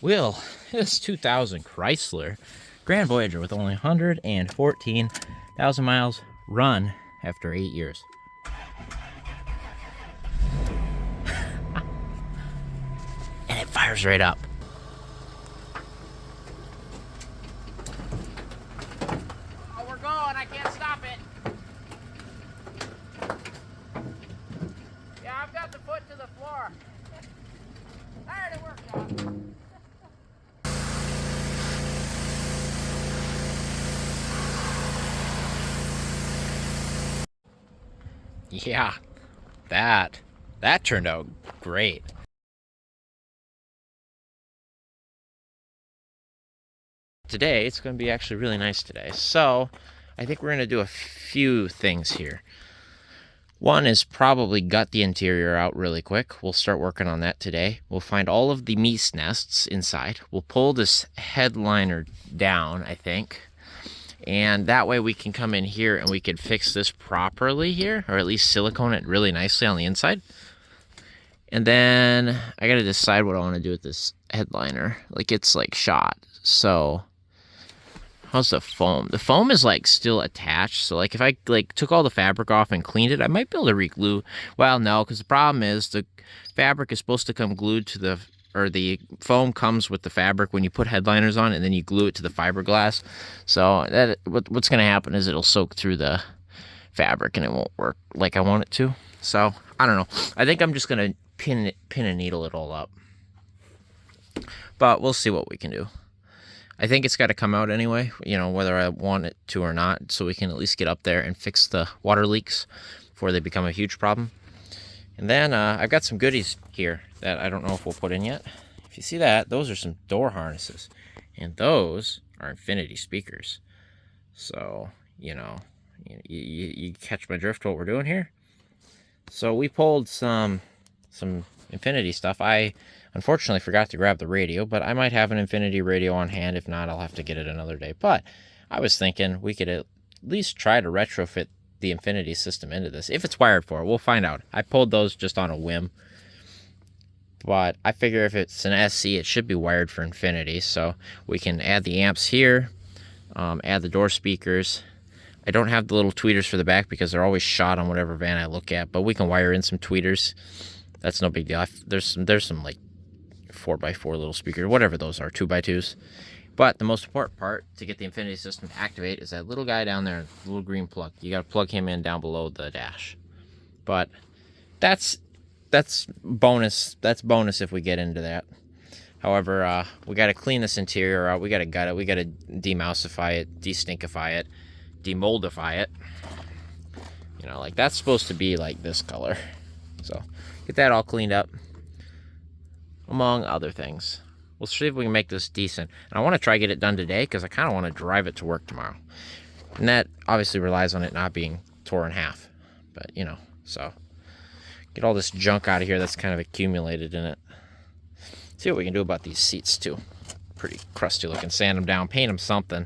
Will, this 2000 Chrysler Grand Voyager with only 114,000 miles run after 8 years. And it fires right up. Oh, we're going. I can't stop it. Yeah, I've got the foot to the floor. There, it worked out. Yeah, that turned out great. Today, it's going to be actually really nice today. So, I think we're going to do a few things here. One is probably gut the interior out really quick. We'll start working on that today. We'll find all of the meese nests inside. We'll pull this headliner down, I think. And that way we can come in here and we can fix this properly here, or at least silicone it really nicely on the inside. And then I got to decide what I want to do with this headliner. Like, it's like shot. So how's the foam? The foam is like still attached. So like if I like took all the fabric off and cleaned it, I might be able to re-glue. Well, no, because the problem is the fabric is supposed to come glued to the, or the foam comes with the fabric when you put headliners on, and then you glue it to the fiberglass. So that what's going to happen is it'll soak through the fabric and it won't work like I want it to. So I don't know. I think I'm just going to pin and needle it all up. But we'll see what we can do. I think it's got to come out anyway, you know, whether I want it to or not, so we can at least get up there and fix the water leaks before they become a huge problem. And then I've got some goodies here that I don't know if we'll put in yet. If you see that, those are some door harnesses. And those are infinity speakers. So, you know, you catch my drift what we're doing here? So we pulled some infinity stuff. I unfortunately forgot to grab the radio, but I might have an infinity radio on hand. If not, I'll have to get it another day. But I was thinking we could at least try to retrofit the infinity system into this. If it's wired for it, we'll find out. I pulled those just on a whim. But I figure if it's an SC, it should be wired for infinity. So we can add the amps here, add the door speakers. I don't have the little tweeters for the back because they're always shot on whatever van I look at. But we can wire in some tweeters. That's no big deal. There's some like 4x4 little speakers, whatever those are, 2x2s. But the most important part to get the infinity system to activate is that little guy down there, the little green plug. You got to plug him in down below the dash. But that's bonus. That's bonus if we get into that. However, we got to clean this interior out. We got to gut it. We got to demousify it, destinkify it, demoldify it. You know, like that's supposed to be like this color. So get that all cleaned up, among other things. We'll see if we can make this decent. And I want to try to get it done today because I kind of want to drive it to work tomorrow. And that obviously relies on it not being torn in half. But, you know, so get all this junk out of here that's kind of accumulated in it. See what we can do about these seats, too. Pretty crusty looking. Sand them down, paint them something.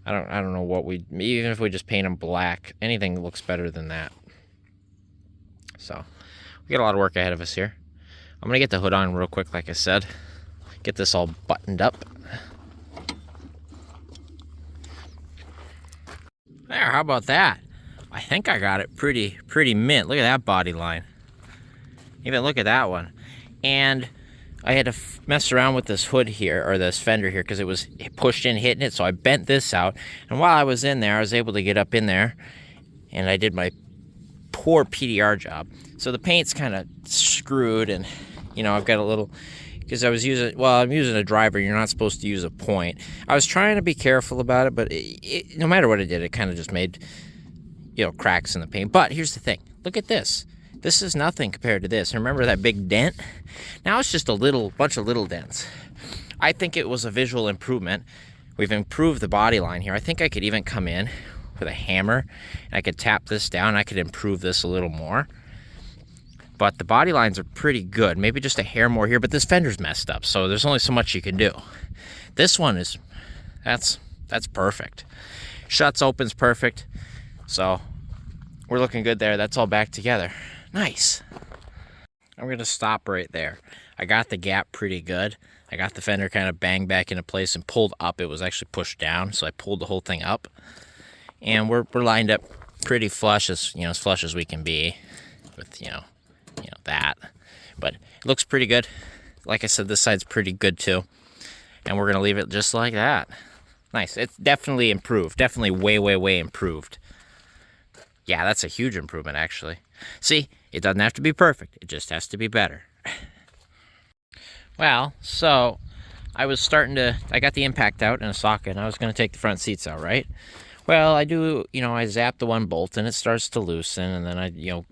I don't know what even if we just paint them black, anything looks better than that. So we got a lot of work ahead of us here. I'm going to get the hood on real quick, like I said. Get this all buttoned up. There, how about that? I think I got it pretty mint. Look at that body line. Even look at that one. And I had to mess around with this hood here, or this fender here, because it was pushed in, hitting it, so I bent this out. And while I was in there, I was able to get up in there, and I did my poor PDR job. So the paint's kind of screwed, and, you know, I've got a little... Because I was using, well, I'm using a driver. You're not supposed to use a point. I was trying to be careful about it, but no matter what I did, it kind of just made, you know, cracks in the paint. But here's the thing. Look at this. This is nothing compared to this. Remember that big dent? Now it's just a bunch of little dents. I think it was a visual improvement. We've improved the body line here. I think I could even come in with a hammer, and I could tap this down. I could improve this a little more. But the body lines are pretty good. Maybe just a hair more here, but this fender's messed up, so there's only so much you can do. This one is, that's perfect. Shuts, opens perfect. So we're looking good there. That's all back together. Nice. I'm going to stop right there. I got the gap pretty good. I got the fender kind of banged back into place and pulled up. It was actually pushed down, so I pulled the whole thing up. And we're lined up pretty flush, as flush as we can be with that. But it looks pretty good. Like I said, this side's pretty good too. And we're gonna leave it just like that. Nice. It's definitely improved. Definitely way improved. Yeah, that's a huge improvement, actually. See, it doesn't have to be perfect. It just has to be better. Well, so I got the impact out in a socket, and I was going to take the front seats out, right? Well, I zap the one bolt, and it starts to loosen, and then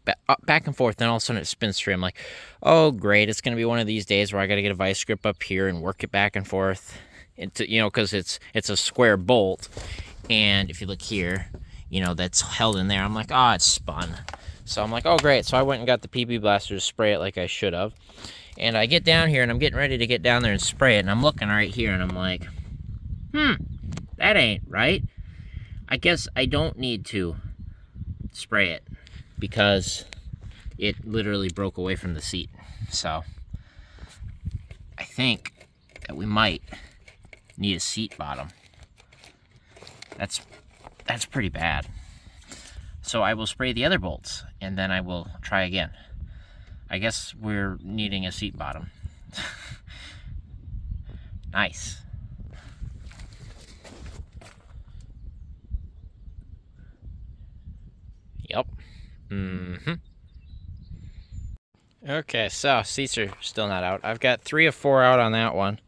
back and forth, then all of a sudden it spins free. I'm like, oh, great, it's going to be one of these days where I got to get a vice grip up here and work it back and forth, because it's a square bolt, and if you look here, that's held in there. I'm like, oh, it's spun. So I'm like, oh, great. So I went and got the PB blaster to spray it like I should have. And I get down here, and I'm getting ready to get down there and spray it, and I'm looking right here, and I'm like, that ain't right. I guess I don't need to spray it because it literally broke away from the seat. So I think that we might need a seat bottom. That's pretty bad. So I will spray the other bolts, and then I will try again. I guess we're needing a seat bottom. Nice. Yep. Okay, so seats are still not out. I've got 3 of 4 out on that one.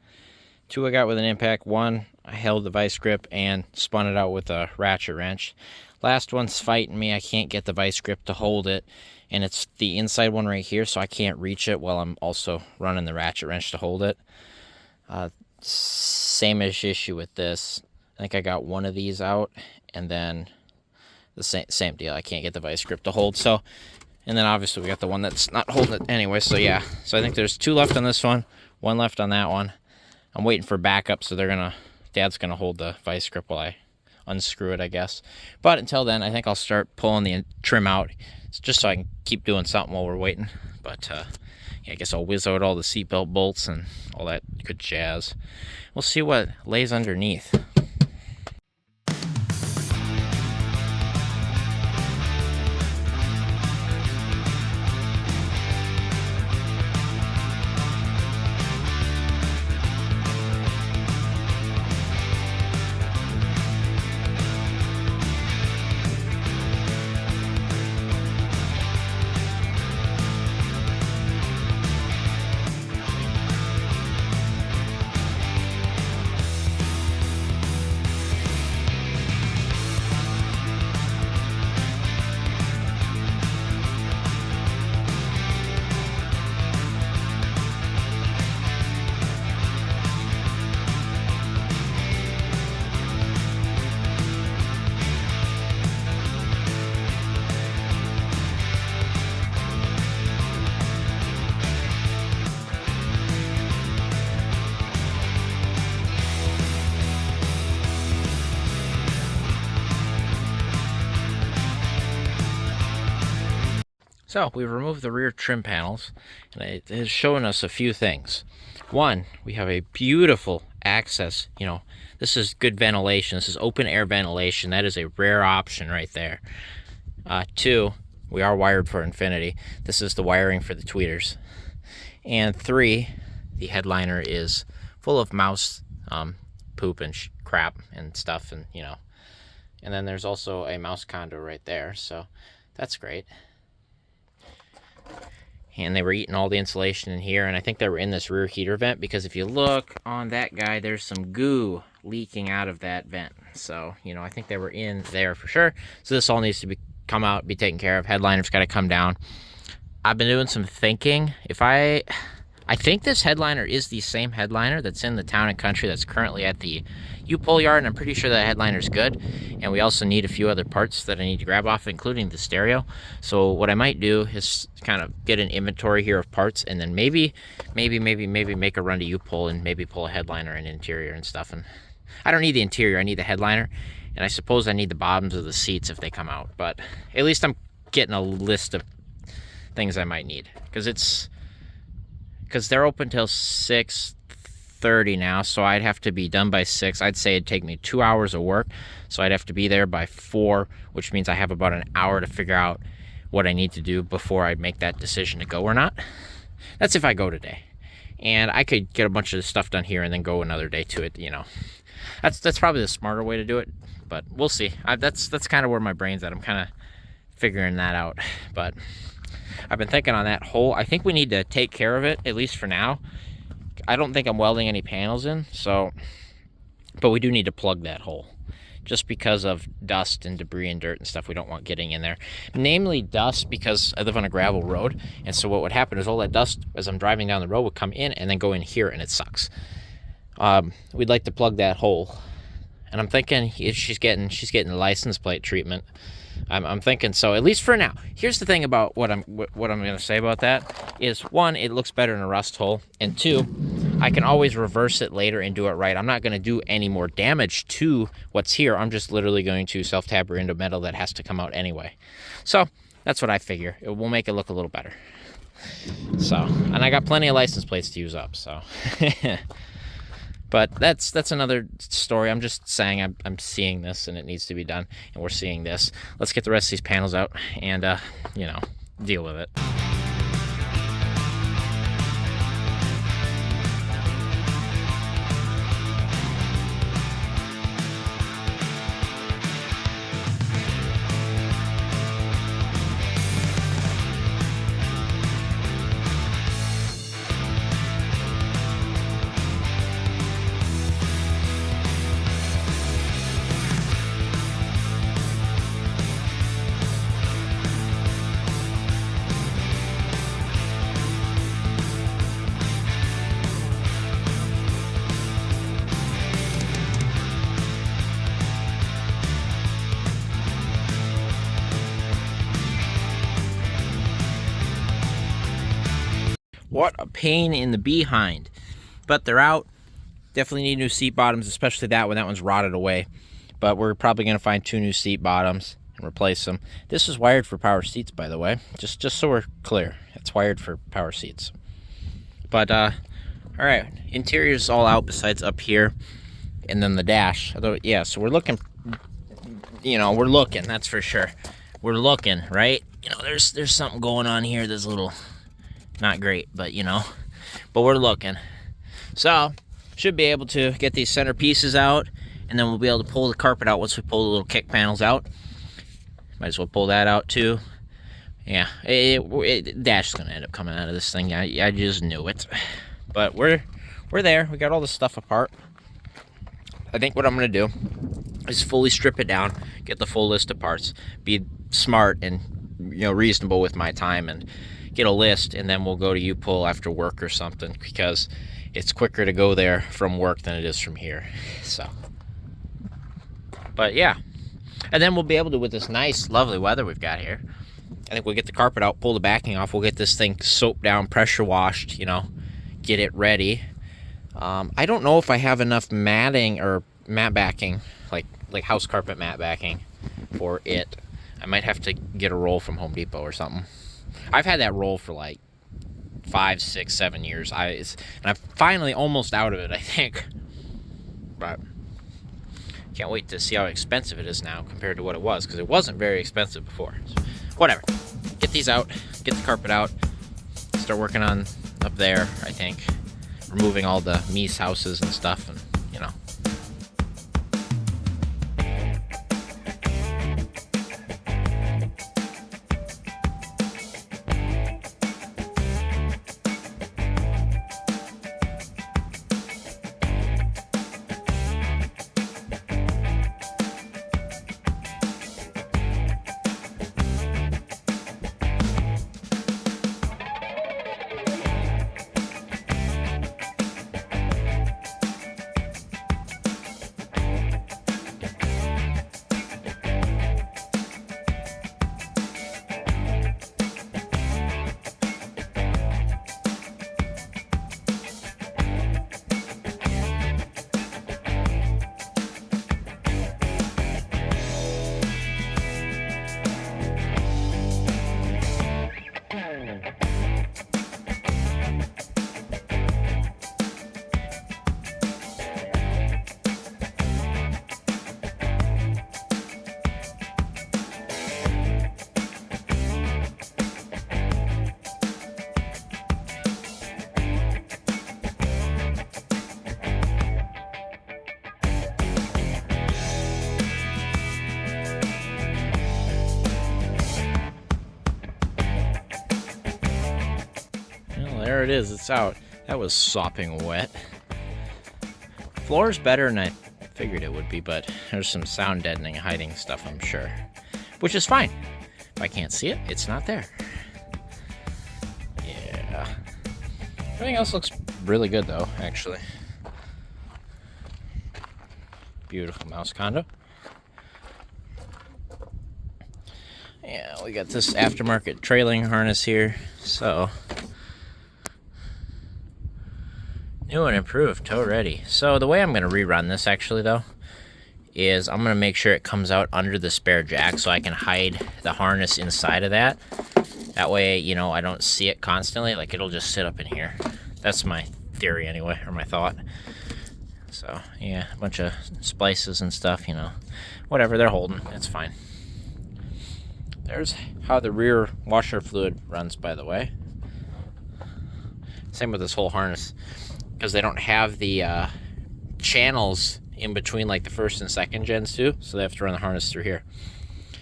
2 I got with an impact. 1 I held the vice grip and spun it out with a ratchet wrench. Last one's fighting me. I can't get the vice grip to hold it, and it's the inside one right here, so I can't reach it while I'm also running the ratchet wrench to hold it. Same-ish issue with this. I think I got 1 of these out, and then the same deal. I can't get the vice grip to hold. So, and then obviously we got the one that's not holding it anyway. So yeah. So I think there's 2 left on this one, 1 left on that one. I'm waiting for backup, so Dad's gonna hold the vice grip while I unscrew it, I guess. But until then, I think I'll start pulling the trim out, just so I can keep doing something while we're waiting. But yeah, I guess I'll whiz out all the seatbelt bolts and all that good jazz. We'll see what lays underneath. So we've removed the rear trim panels, and it is showing us a few things. 1, we have a beautiful access. This is good ventilation. This is open air ventilation. That is a rare option right there. 2, we are wired for infinity. This is the wiring for the tweeters. And 3, the headliner is full of mouse poop and crap and stuff, and and then there's also a mouse condo right there, so that's great. And they were eating all the insulation in here, and I think they were in this rear heater vent, because if you look on that guy, there's some goo leaking out of that vent. So I think they were in there for sure. So this all needs to come out, be taken care of. Headliner's got to come down. I've been doing some thinking. I think this headliner is the same headliner that's in the Town and Country that's currently at the U-Pull yard, and I'm pretty sure that headliner's good. And we also need a few other parts that I need to grab off, including the stereo. So what I might do is kind of get an inventory here of parts, and then maybe make a run to U-Pull and maybe pull a headliner and interior and stuff. And I don't need the interior, I need the headliner, and I suppose I need the bottoms of the seats if they come out. But at least I'm getting a list of things I might need, because because they're open till 6:30 now, so I'd have to be done by 6. I'd say it'd take me 2 hours of work, so I'd have to be there by 4, which means I have about an hour to figure out what I need to do before I make that decision to go or not. That's if I go today. And I could get a bunch of stuff done here and then go another day to it, you know. That's probably the smarter way to do it, but we'll see. That's kind of where my brain's at. I'm kind of figuring that out, but I've been thinking on that hole. I think we need to take care of it, at least for now. I don't think I'm welding any panels in, so, but we do need to plug that hole just because of dust and debris and dirt and stuff we don't want getting in there. Namely dust, because I live on a gravel road, and so what would happen is all that dust as I'm driving down the road would come in and then go in here, and it sucks. We'd like to plug that hole, and I'm thinking if she's getting license plate treatment. I'm thinking so, at least for now. Here's the thing about what I'm going to say about that is, one, it looks better in a rust hole, and two, I can always reverse it later and do it right. I'm not going to do any more damage to what's here. I'm just literally going to self-taber into metal that has to come out anyway. So that's what I figure. It will make it look a little better. So, and I got plenty of license plates to use up, so. But that's another story. I'm just saying I'm seeing this and it needs to be done, and we're seeing this. Let's get the rest of these panels out and, you know, deal with it. What a pain in the behind. But they're out. Definitely need new seat bottoms, especially that one. That one's rotted away. But we're probably going to find 2 new seat bottoms and replace them. This is wired for power seats, by the way. Just so we're clear. It's wired for power seats. But, all right. Interior's all out besides up here. And then the dash. Although, yeah, so we're looking, you know, we're looking, that's for sure. We're looking, right? You know, there's something going on here that's a little not great, but you know, but we're looking. So should be able to get these center pieces out, and then we'll be able to pull the carpet out once we pull the little kick panels out. Might as well pull that out too. Yeah, dash is gonna end up coming out of this thing. I just knew it. But we're there. We got all the stuff apart. I think what I'm gonna do is fully strip it down, get the full list of parts, be smart and, you know, reasonable with my time, and get a list, and then we'll go to U-Pull after work or something, because it's quicker to go there from work than it is from here. So, but yeah, and then we'll be able to, with this nice lovely weather we've got here, I think we'll get the carpet out, pull the backing off, we'll get this thing soaped down, pressure washed, you know, get it ready. I don't know if I have enough matting or mat backing, like house carpet mat backing for it. I might have to get a roll from Home Depot or something. I've had that roll for like 5, 6, 7 years. And I'm finally almost out of it, I think. But can't wait to see how expensive it is now compared to what it was, because it wasn't very expensive before. So, whatever. Get these out, get the carpet out, start working on up there, I think. Removing all the Mies houses and stuff, and you know. There it is, it's out. That was sopping wet. Floor's better than I figured it would be, but there's some sound deadening hiding stuff, I'm sure. Which is fine. If I can't see it, it's not there. Yeah. Everything else looks really good though, actually. Beautiful mouse condo. Yeah, we got this aftermarket trailing harness here, so new and improved, tow ready. So the way I'm going to rerun this actually though, is I'm going to make sure it comes out under the spare jack so I can hide the harness inside of that. That way, you know, I don't see it constantly, like it'll just sit up in here. That's my theory anyway, or my thought. So yeah, a bunch of splices and stuff, you know, whatever they're holding, it's fine. There's how the rear washer fluid runs, by the way. Same with this whole harness, because they don't have the channels in between like the first and second gens too, so they have to run the harness through here.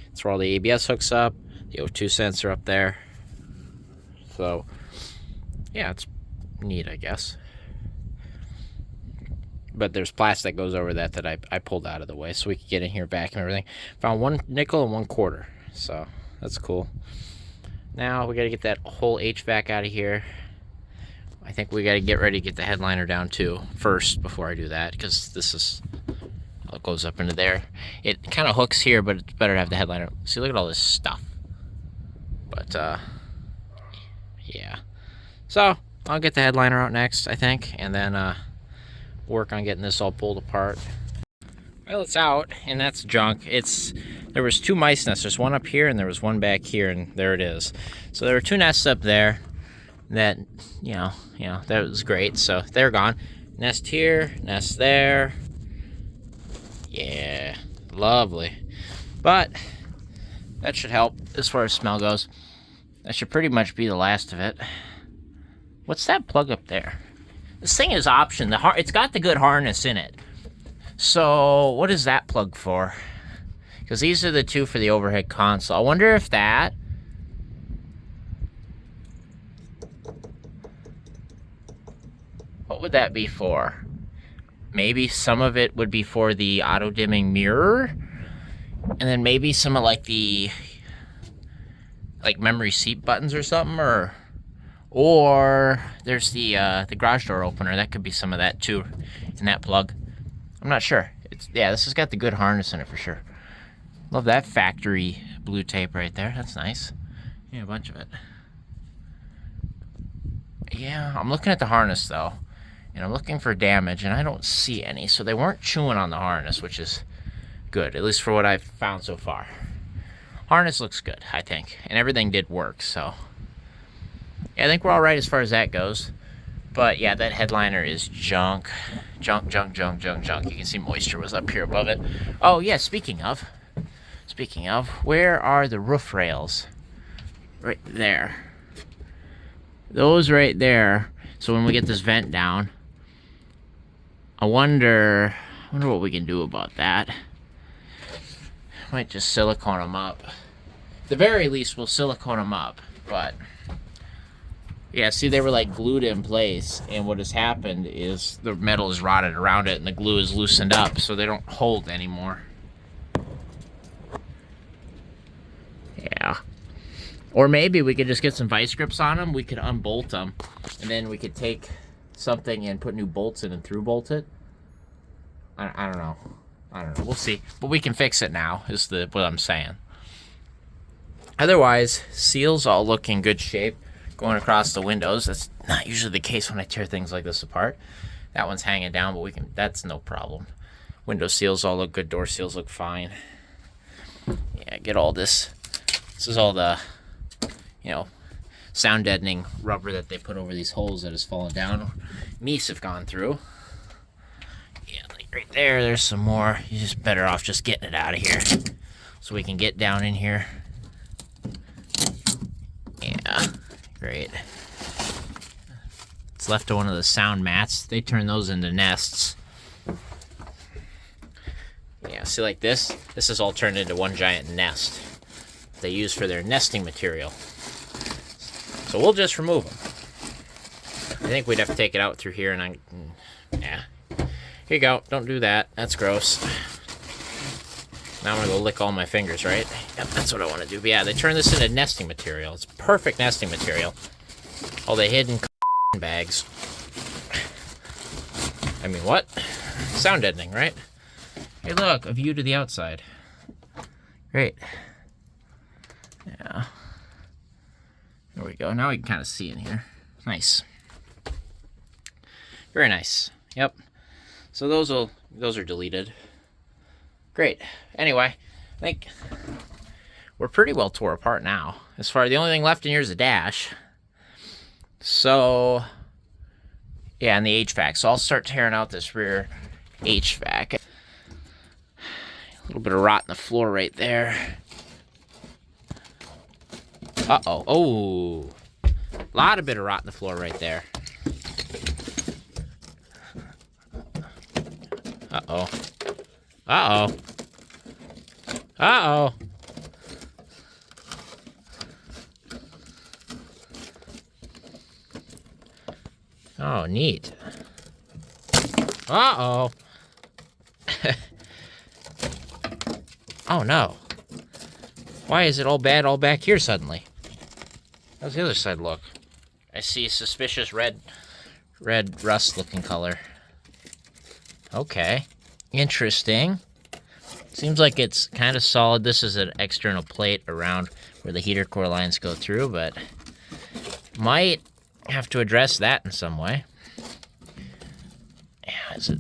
That's where all the ABS hooks up, the O2 sensor up there. So yeah, it's neat, I guess. But there's plastic that goes over that I pulled out of the way so we could get in here back and everything. Found 1 nickel and 1 quarter. So that's cool. Now we got to get that whole HVAC out of here. I think we got to get ready to get the headliner down too first before I do that, because this is how it goes up into there. It kind of hooks here, but it's better to have the headliner. See, look at all this stuff. But yeah. So I'll get the headliner out next, I think, and then work on getting this all pulled apart. Well, it's out, and that's junk. There was 2 mice nests. There's one up here, and there was one back here, and there it is. So there were 2 nests up there that, you know, that was great. So they're gone. Nest here, nest there. Yeah, lovely. But that should help as far as smell goes. That should pretty much be the last of it. What's that plug up there? This thing is option. It's got the good harness in it. So what is that plug for? Because these are the 2 for the overhead console. I wonder if that... What would that be for? Maybe some of it would be for the auto-dimming mirror. And then maybe some of like the... like memory seat buttons or something, or there's the garage door opener. That could be some of that too in that plug. I'm not sure. Yeah, this has got the good harness in it for sure. Love that factory blue tape right there. That's nice. Yeah, a bunch of it. Yeah, I'm looking at the harness though, and I'm looking for damage, and I don't see any. So they weren't chewing on the harness, which is good, at least for what I've found so far. Harness looks good, I think, and everything did work, so yeah, I think we're all right as far as that goes. But yeah, that headliner is junk. Junk. You can see moisture was up here above it. Oh yeah, speaking of, where are the roof rails? Right there. Those right there. So when we get this vent down, I wonder what we can do about that. Might just silicone them up. At the very least, we'll silicone them up, but yeah, see, they were like glued in place, and what has happened is the metal is rotted around it and the glue is loosened up, so they don't hold anymore. Yeah. Or maybe we could just get some vice grips on them. We could unbolt them, and then we could take something and put new bolts in and through bolt it. I don't know. We'll see. But we can fix it now, is what I'm saying. Otherwise, seals all look in good shape. Going across the windows, that's not usually the case when I tear things like this apart. That one's hanging down, but that's no problem. Window seals all look good, door seals look fine. Yeah, get all this. This is all the, sound deadening rubber that they put over these holes that has fallen down. Meese have gone through. Yeah, like right there, there's some more. You're just better off just getting it out of here so we can get down in here. Yeah. Great. It's left to one of the sound mats. They turn those into nests. Yeah, see, like this? This is all turned into one giant nest they use for their nesting material. So we'll just remove them. think we'd have to take it out through here, and yeah. Here you go. Don't do that. That's gross. Now I'm gonna go lick all my fingers, right? Yep, that's what I want to do. But yeah, they turn this into nesting material. It's perfect nesting material. All the hidden bags. I mean, what? Sound deadening, right? Hey, look, a view to the outside. Great. Yeah. There we go. Now we can kind of see in here. Nice. Very nice. Yep. So those are deleted. Great. Anyway, I think we're pretty well tore apart now. As far as the only thing left in here is a dash. So yeah, and the HVAC. So I'll start tearing out this rear HVAC. A little bit of rot in the floor right there. Uh-oh. Oh. A lot of bit of rot in the floor right there. Uh-oh. Uh-oh. Uh-oh. Oh, neat. Uh-oh. Oh, no. Why is it all bad all back here suddenly? How's the other side look? I see suspicious red rust-looking color. Okay. Interesting. Seems like it's kind of solid. This is an external plate around where the heater core lines go through, but might have to address that in some way. Yeah, is it?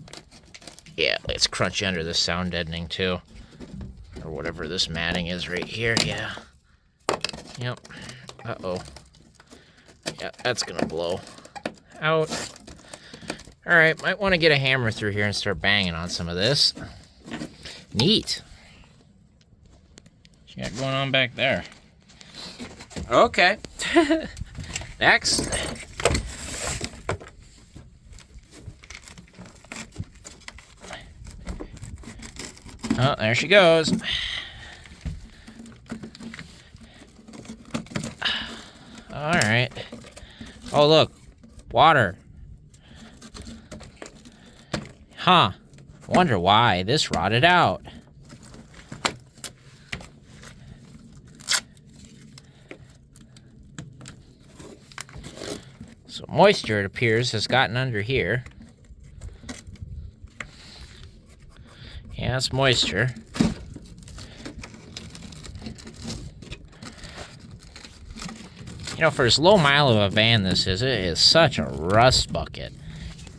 Yeah, it's crunchy under the sound deadening too. Or whatever this matting is right here, yeah. Yep. Uh-oh. Yeah, that's gonna blow out. Alright, might want to get a hammer through here and start banging on some of this. Neat. What you got going on back there? Okay. Next. Oh, there she goes. Alright. Oh, look. Water. Huh. Wonder why this rotted out. So moisture, it appears, has gotten under here. Yeah, it's moisture. You know, for as low mile of a van this is, it is such a rust bucket.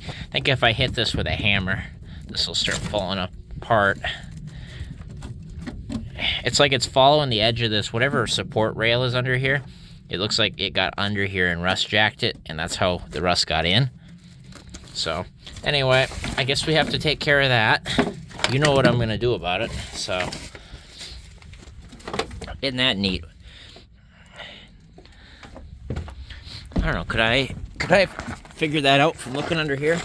I think if I hit this with a hammer, this will start falling apart. It's like it's following the edge of this, whatever support rail is under here. It looks like it got under here and rust jacked it, and that's how the rust got in. So, anyway, I guess we have to take care of that. You know what I'm gonna do about it, so. Isn't that neat? I don't know, could I figure that out from looking under here?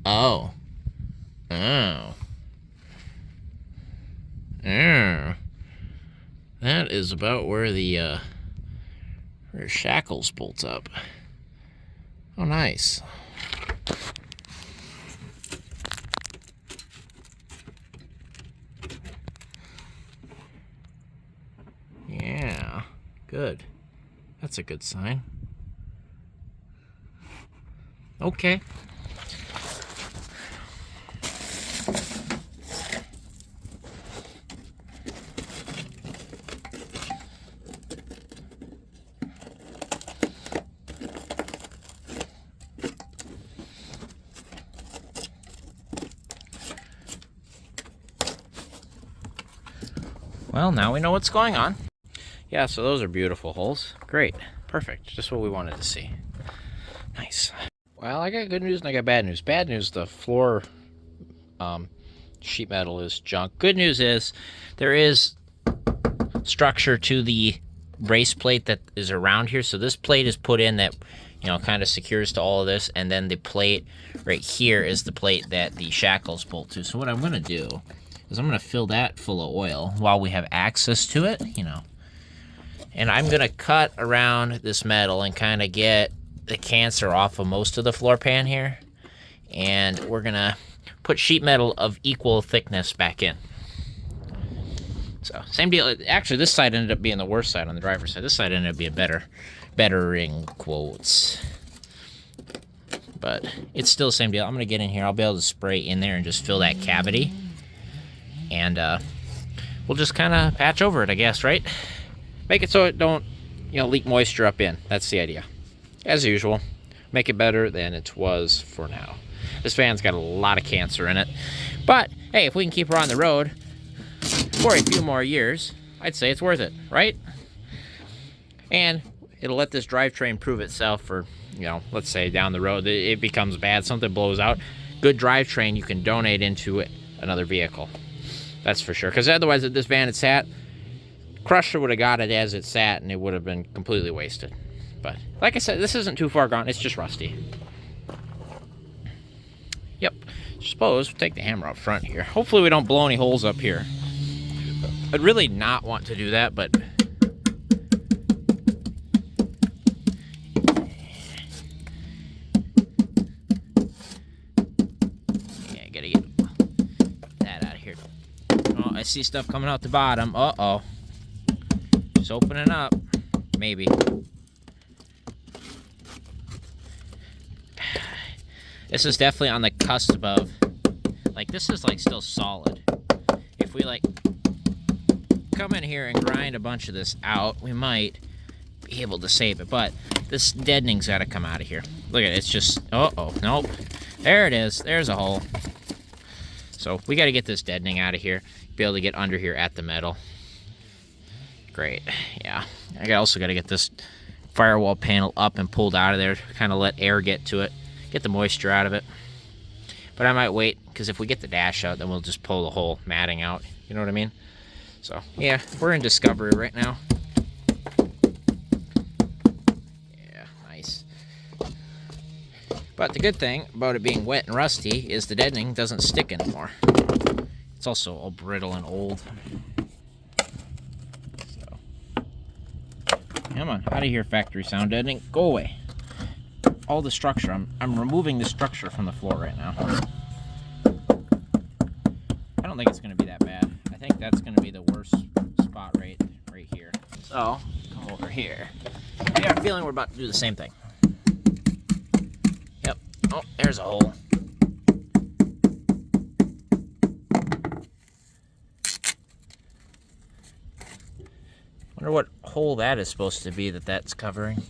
Oh. Oh. Yeah. That is about where the where shackles bolts up. Oh, nice. Yeah, good. That's a good sign. Okay. Well, now we know what's going on. Yeah, so those are beautiful holes. Great. Perfect. Just what we wanted to see. Nice. Well, I got good news and I got bad news. Bad news, the floor sheet metal is junk. Good news is there is structure to the brace plate that is around here. So this plate is put in that, you know, kind of secures to all of this. And then the plate right here is the plate that the shackles bolt to. So what I'm going to do is I'm going to fill that full of oil while we have access to it, you know. And I'm gonna cut around this metal and kind of get the cancer off of most of the floor pan here. And we're gonna put sheet metal of equal thickness back in. So same deal. Actually, this side ended up being the worst side on the driver's side. This side ended up being better in quotes. But it's still the same deal. I'm gonna get in here. I'll be able to spray in there and just fill that cavity. And we'll just kind of patch over it, I guess, right? Make it so it don't, leak moisture up in. That's the idea. As usual, make it better than it was for now. This van's got a lot of cancer in it. But, hey, if we can keep her on the road for a few more years, I'd say it's worth it, right? And it'll let this drivetrain prove itself for, let's say down the road, it becomes bad, something blows out. Good drivetrain you can donate into another vehicle. That's for sure. Because otherwise, if this van had sat, Chrysler would have got it as it sat, and it would have been completely wasted. But, like I said, this isn't too far gone. It's just rusty. Yep. Suppose we'll take the hammer up front here. Hopefully we don't blow any holes up here. I'd really not want to do that, but... yeah, gotta get that out of here. Oh, I see stuff coming out the bottom. Uh-oh. Just opening up. Maybe. This is definitely on the cusp of, this is still solid. If we come in here and grind a bunch of this out, we might be able to save it. But this deadening's got to come out of here. Look at it. It's just, uh-oh, nope. There it is. There's a hole. So we got to get this deadening out of here. Be able to get under here at the metal. Great. Yeah. I also got to get this firewall panel up and pulled out of there. Kind of let air get to it. Get the moisture out of it. But I might wait, because if we get the dash out, then we'll just pull the whole matting out. You know what I mean? So, yeah, we're in discovery right now. Yeah, nice. But the good thing about it being wet and rusty is the deadening doesn't stick anymore. It's also all brittle and old. So, come on, out of here, factory sound deadening. Go away. All the structure. I'm removing the structure from the floor right now. I don't think it's going to be that bad. I think that's going to be the worst spot right here. So, come over here. I got a feeling we're about to do the same thing. Yep. Oh, there's a hole. Wonder what hole that is supposed to be that's covering.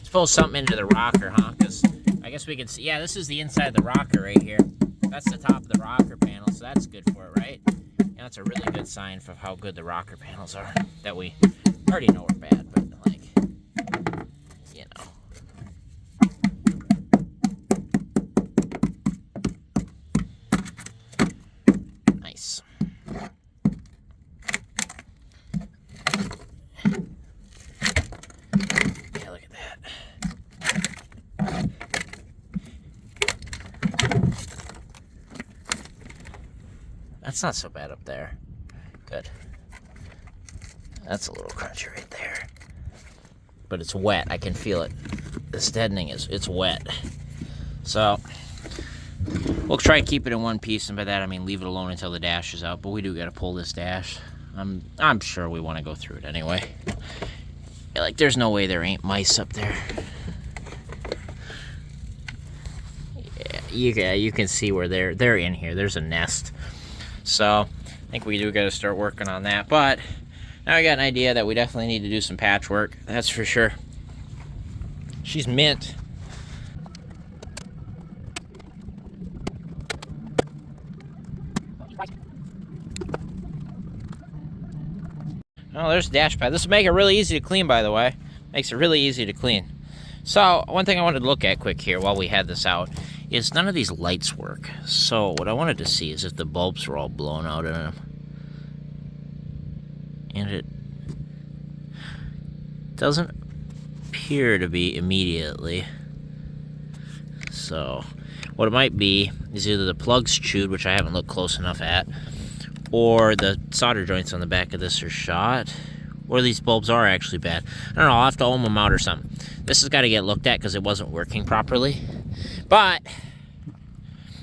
Suppose something into the rocker, huh? Because I guess we can see, yeah, this is the inside of the rocker right here. That's the top of the rocker panel, so that's good for it, right? And that's a really good sign for how good the rocker panels are. That we already know are bad, but Nice. Yeah, look at that. That's not so bad up there. Good. That's a little crunchy right there. But it's wet. I can feel it. This deadening it's wet. So we'll try to keep it in one piece, and by that I mean leave it alone until the dash is out. But we do got to pull this dash. I'm sure we want to go through it anyway. Yeah, there's no way there ain't mice up there. Yeah, you can see where they're in here. There's a nest. So I think we do got to start working on that. But now we got an idea that we definitely need to do some patchwork. That's for sure. She's mint. Oh, there's the dash pad. This will make it really easy to clean, by the way. Makes it really easy to clean. So, one thing I wanted to look at quick here while we had this out is none of these lights work. So, what I wanted to see is if the bulbs were all blown out in them. And it doesn't appear to be immediately. So, what it might be is either the plug's chewed, which I haven't looked close enough at, or the solder joints on the back of this are shot, or these bulbs are actually bad. I don't know, I'll have to ohm them out or something. This has got to get looked at because it wasn't working properly. But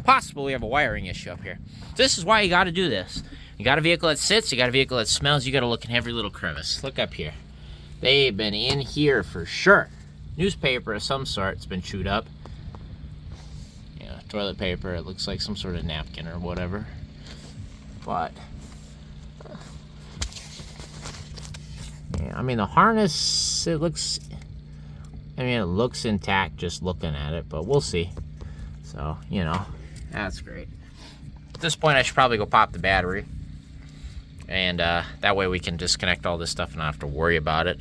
possible we have a wiring issue up here. This is why you got to do this. You got a vehicle that sits, you got a vehicle that smells, you got to look in every little crevice. Look up here. They've been in here for sure. Newspaper of some sort, it's been chewed up. Yeah, toilet paper, it looks like some sort of napkin or whatever. But yeah, I mean the harness, it looks intact just looking at it, but we'll see. So, you know, that's great. At this point, I should probably go pop the battery. And that way we can disconnect all this stuff and not have to worry about it.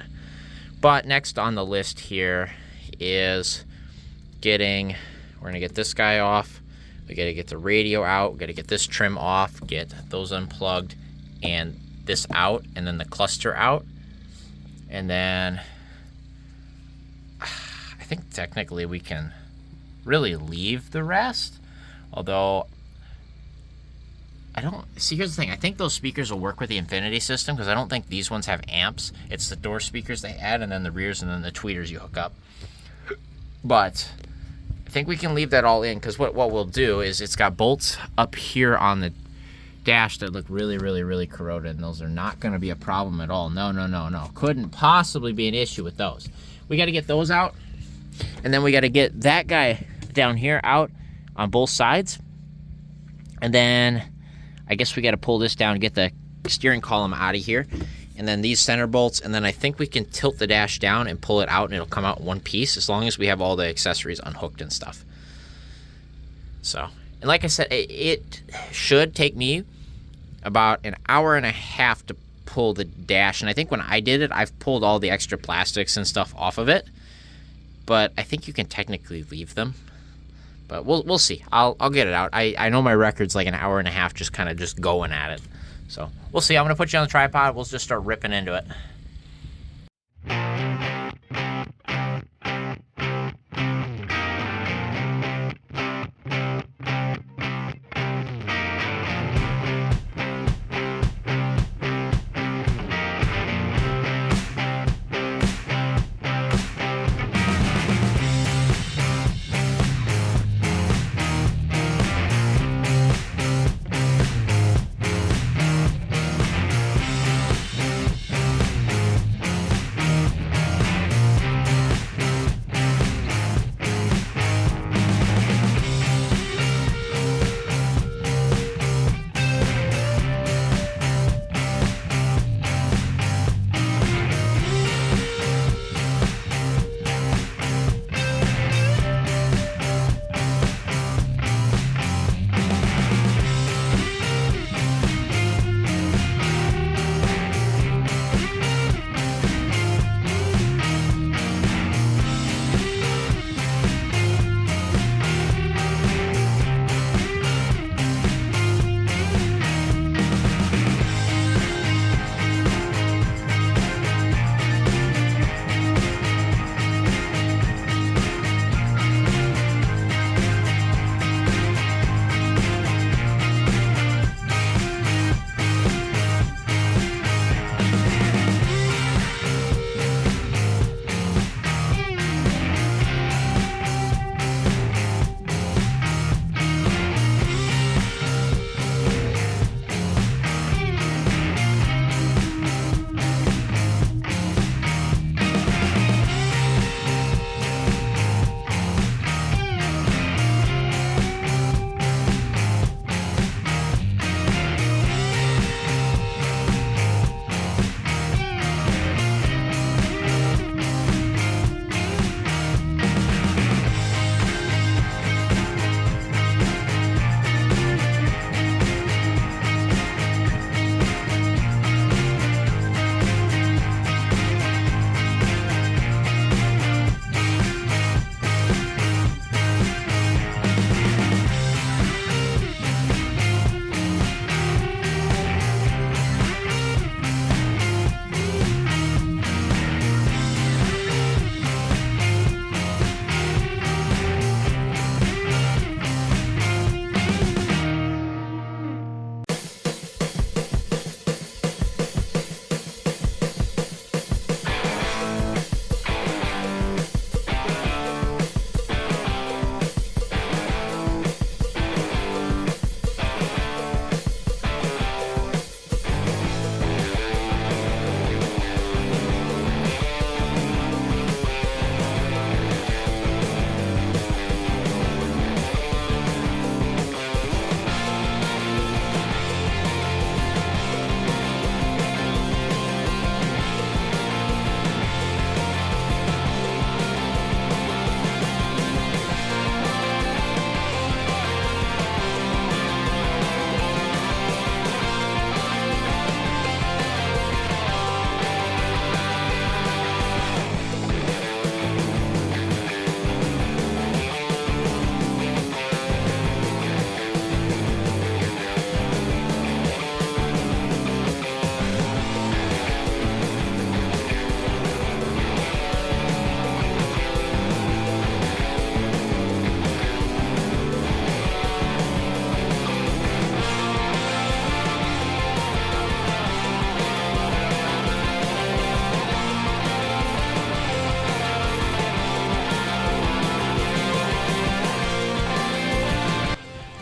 But next on the list here is we're going to get this guy off. We got to get the radio out. We got to get this trim off, get those unplugged, and this out, and then the cluster out. And then I think technically we can really leave the rest. Although, here's the thing. I think those speakers will work with the Infinity system because I don't think these ones have amps. It's the door speakers they add, and then the rears, and then the tweeters you hook up. But I think we can leave that all in because what we'll do is it's got bolts up here on the dash that look really, really, really corroded, and those are not going to be a problem at all. No. Couldn't possibly be an issue with those. We got to get those out, and then we got to get that guy down here out on both sides, and then I guess we got to pull this down and get the steering column out of here, and then these center bolts, and then I think we can tilt the dash down and pull it out, and it'll come out in one piece as long as we have all the accessories unhooked and stuff. So, and like I said, it should take me about an hour and a half to pull the dash, and I think when I did it, I've pulled all the extra plastics and stuff off of it, but I think you can technically leave them. But we'll see. I'll get it out. I know my record's like an hour and a half just kind of just going at it. So we'll see. I'm going to put you on the tripod. We'll just start ripping into it.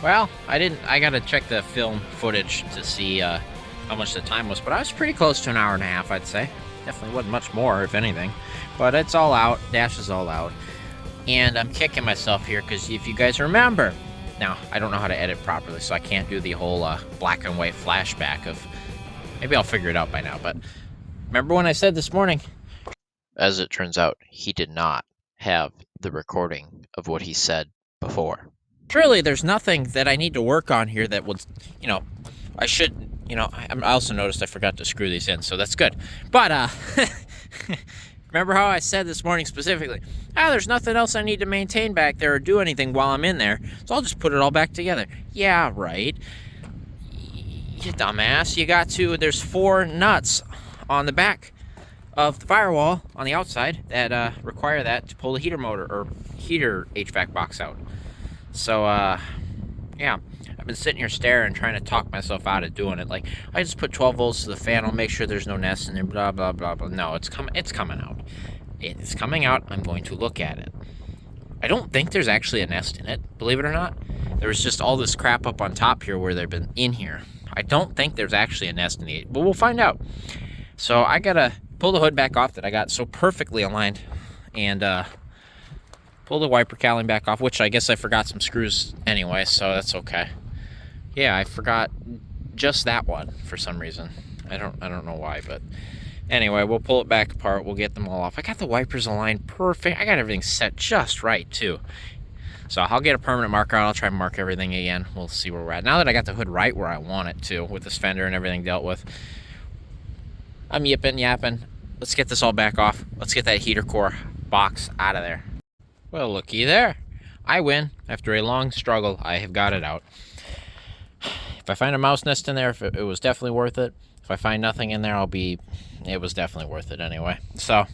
Well, I gotta check the film footage to see how much the time was, but I was pretty close to an hour and a half, I'd say. Definitely wasn't much more, if anything. But it's all out, dash is all out. And I'm kicking myself here, because if you guys remember, now, I don't know how to edit properly, so I can't do the whole black and white flashback of, maybe I'll figure it out by now, but remember when I said this morning? As it turns out, he did not have the recording of what he said before. Truly, there's nothing that I need to work on here that would, I should, I also noticed I forgot to screw these in, so that's good. But, remember how I said this morning specifically, there's nothing else I need to maintain back there or do anything while I'm in there, so I'll just put it all back together. Yeah, right. You dumbass. There's 4 nuts on the back of the firewall on the outside that require that to pull the heater motor or heater HVAC box out. So, yeah, I've been sitting here staring, trying to talk myself out of doing it. Like, I just put 12 volts to the fan, I'll make sure there's no nest in there, blah, blah, blah, blah. No, it's coming out. It's coming out, I'm going to look at it. I don't think there's actually a nest in it, believe it or not. There was just all this crap up on top here where they've been in here. I don't think there's actually a nest in the, but we'll find out. So I gotta pull the hood back off that I got so perfectly aligned, and, pull the wiper cowling back off, which I guess I forgot some screws anyway, so that's okay. Yeah, I forgot just that one for some reason. I don't know why, but anyway, we'll pull it back apart. We'll get them all off. I got the wipers aligned perfect. I got everything set just right too. So I'll get a permanent marker out. I'll try and mark everything again. We'll see where we're at. Now that I got the hood right where I want it to, with this fender and everything dealt with, I'm yapping. Let's get this all back off. Let's get that heater core box out of there. Well, looky there. I win. After a long struggle, I have got it out. If I find a mouse nest in there, it was definitely worth it. If I find nothing in there, it was definitely worth it anyway. So,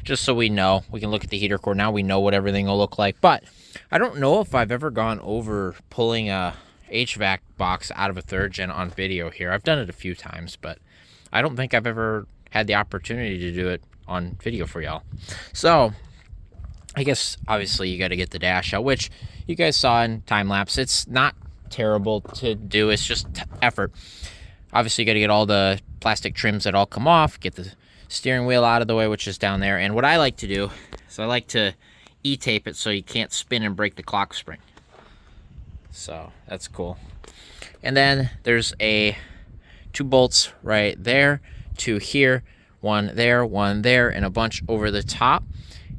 just so we know, we can look at the heater core. Now we know what everything will look like. But I don't know if I've ever gone over pulling a HVAC box out of a 3rd gen on video here. I've done it a few times, but I don't think I've ever had the opportunity to do it on video for y'all. So, I guess, obviously, you got to get the dash out, which you guys saw in time-lapse. It's not terrible to do. It's just effort. Obviously, you got to get all the plastic trims that all come off, get the steering wheel out of the way, which is down there. And what I like to do is I like to E-tape it so you can't spin and break the clock spring. So, that's cool. And then there's 2 bolts right there, 2 here, 1 there, and a bunch over the top.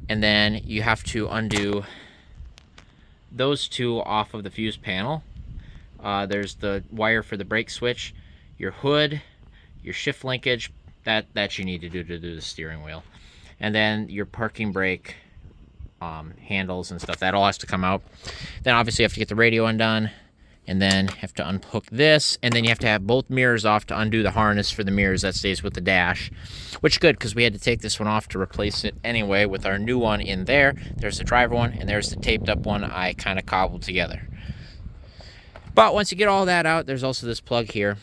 And then you have to undo those 2 off of the fuse panel. There's the wire for the brake switch, your hood, your shift linkage, that you need to do the steering wheel. And then your parking brake handles and stuff, that all has to come out. Then obviously you have to get the radio undone, and then have to unhook this, and then you have to have both mirrors off to undo the harness for the mirrors that stays with the dash, which is good because we had to take this one off to replace it anyway with our new one in there. There's the driver one, and there's the taped up one I kind of cobbled together. But once you get all that out, there's also this plug here.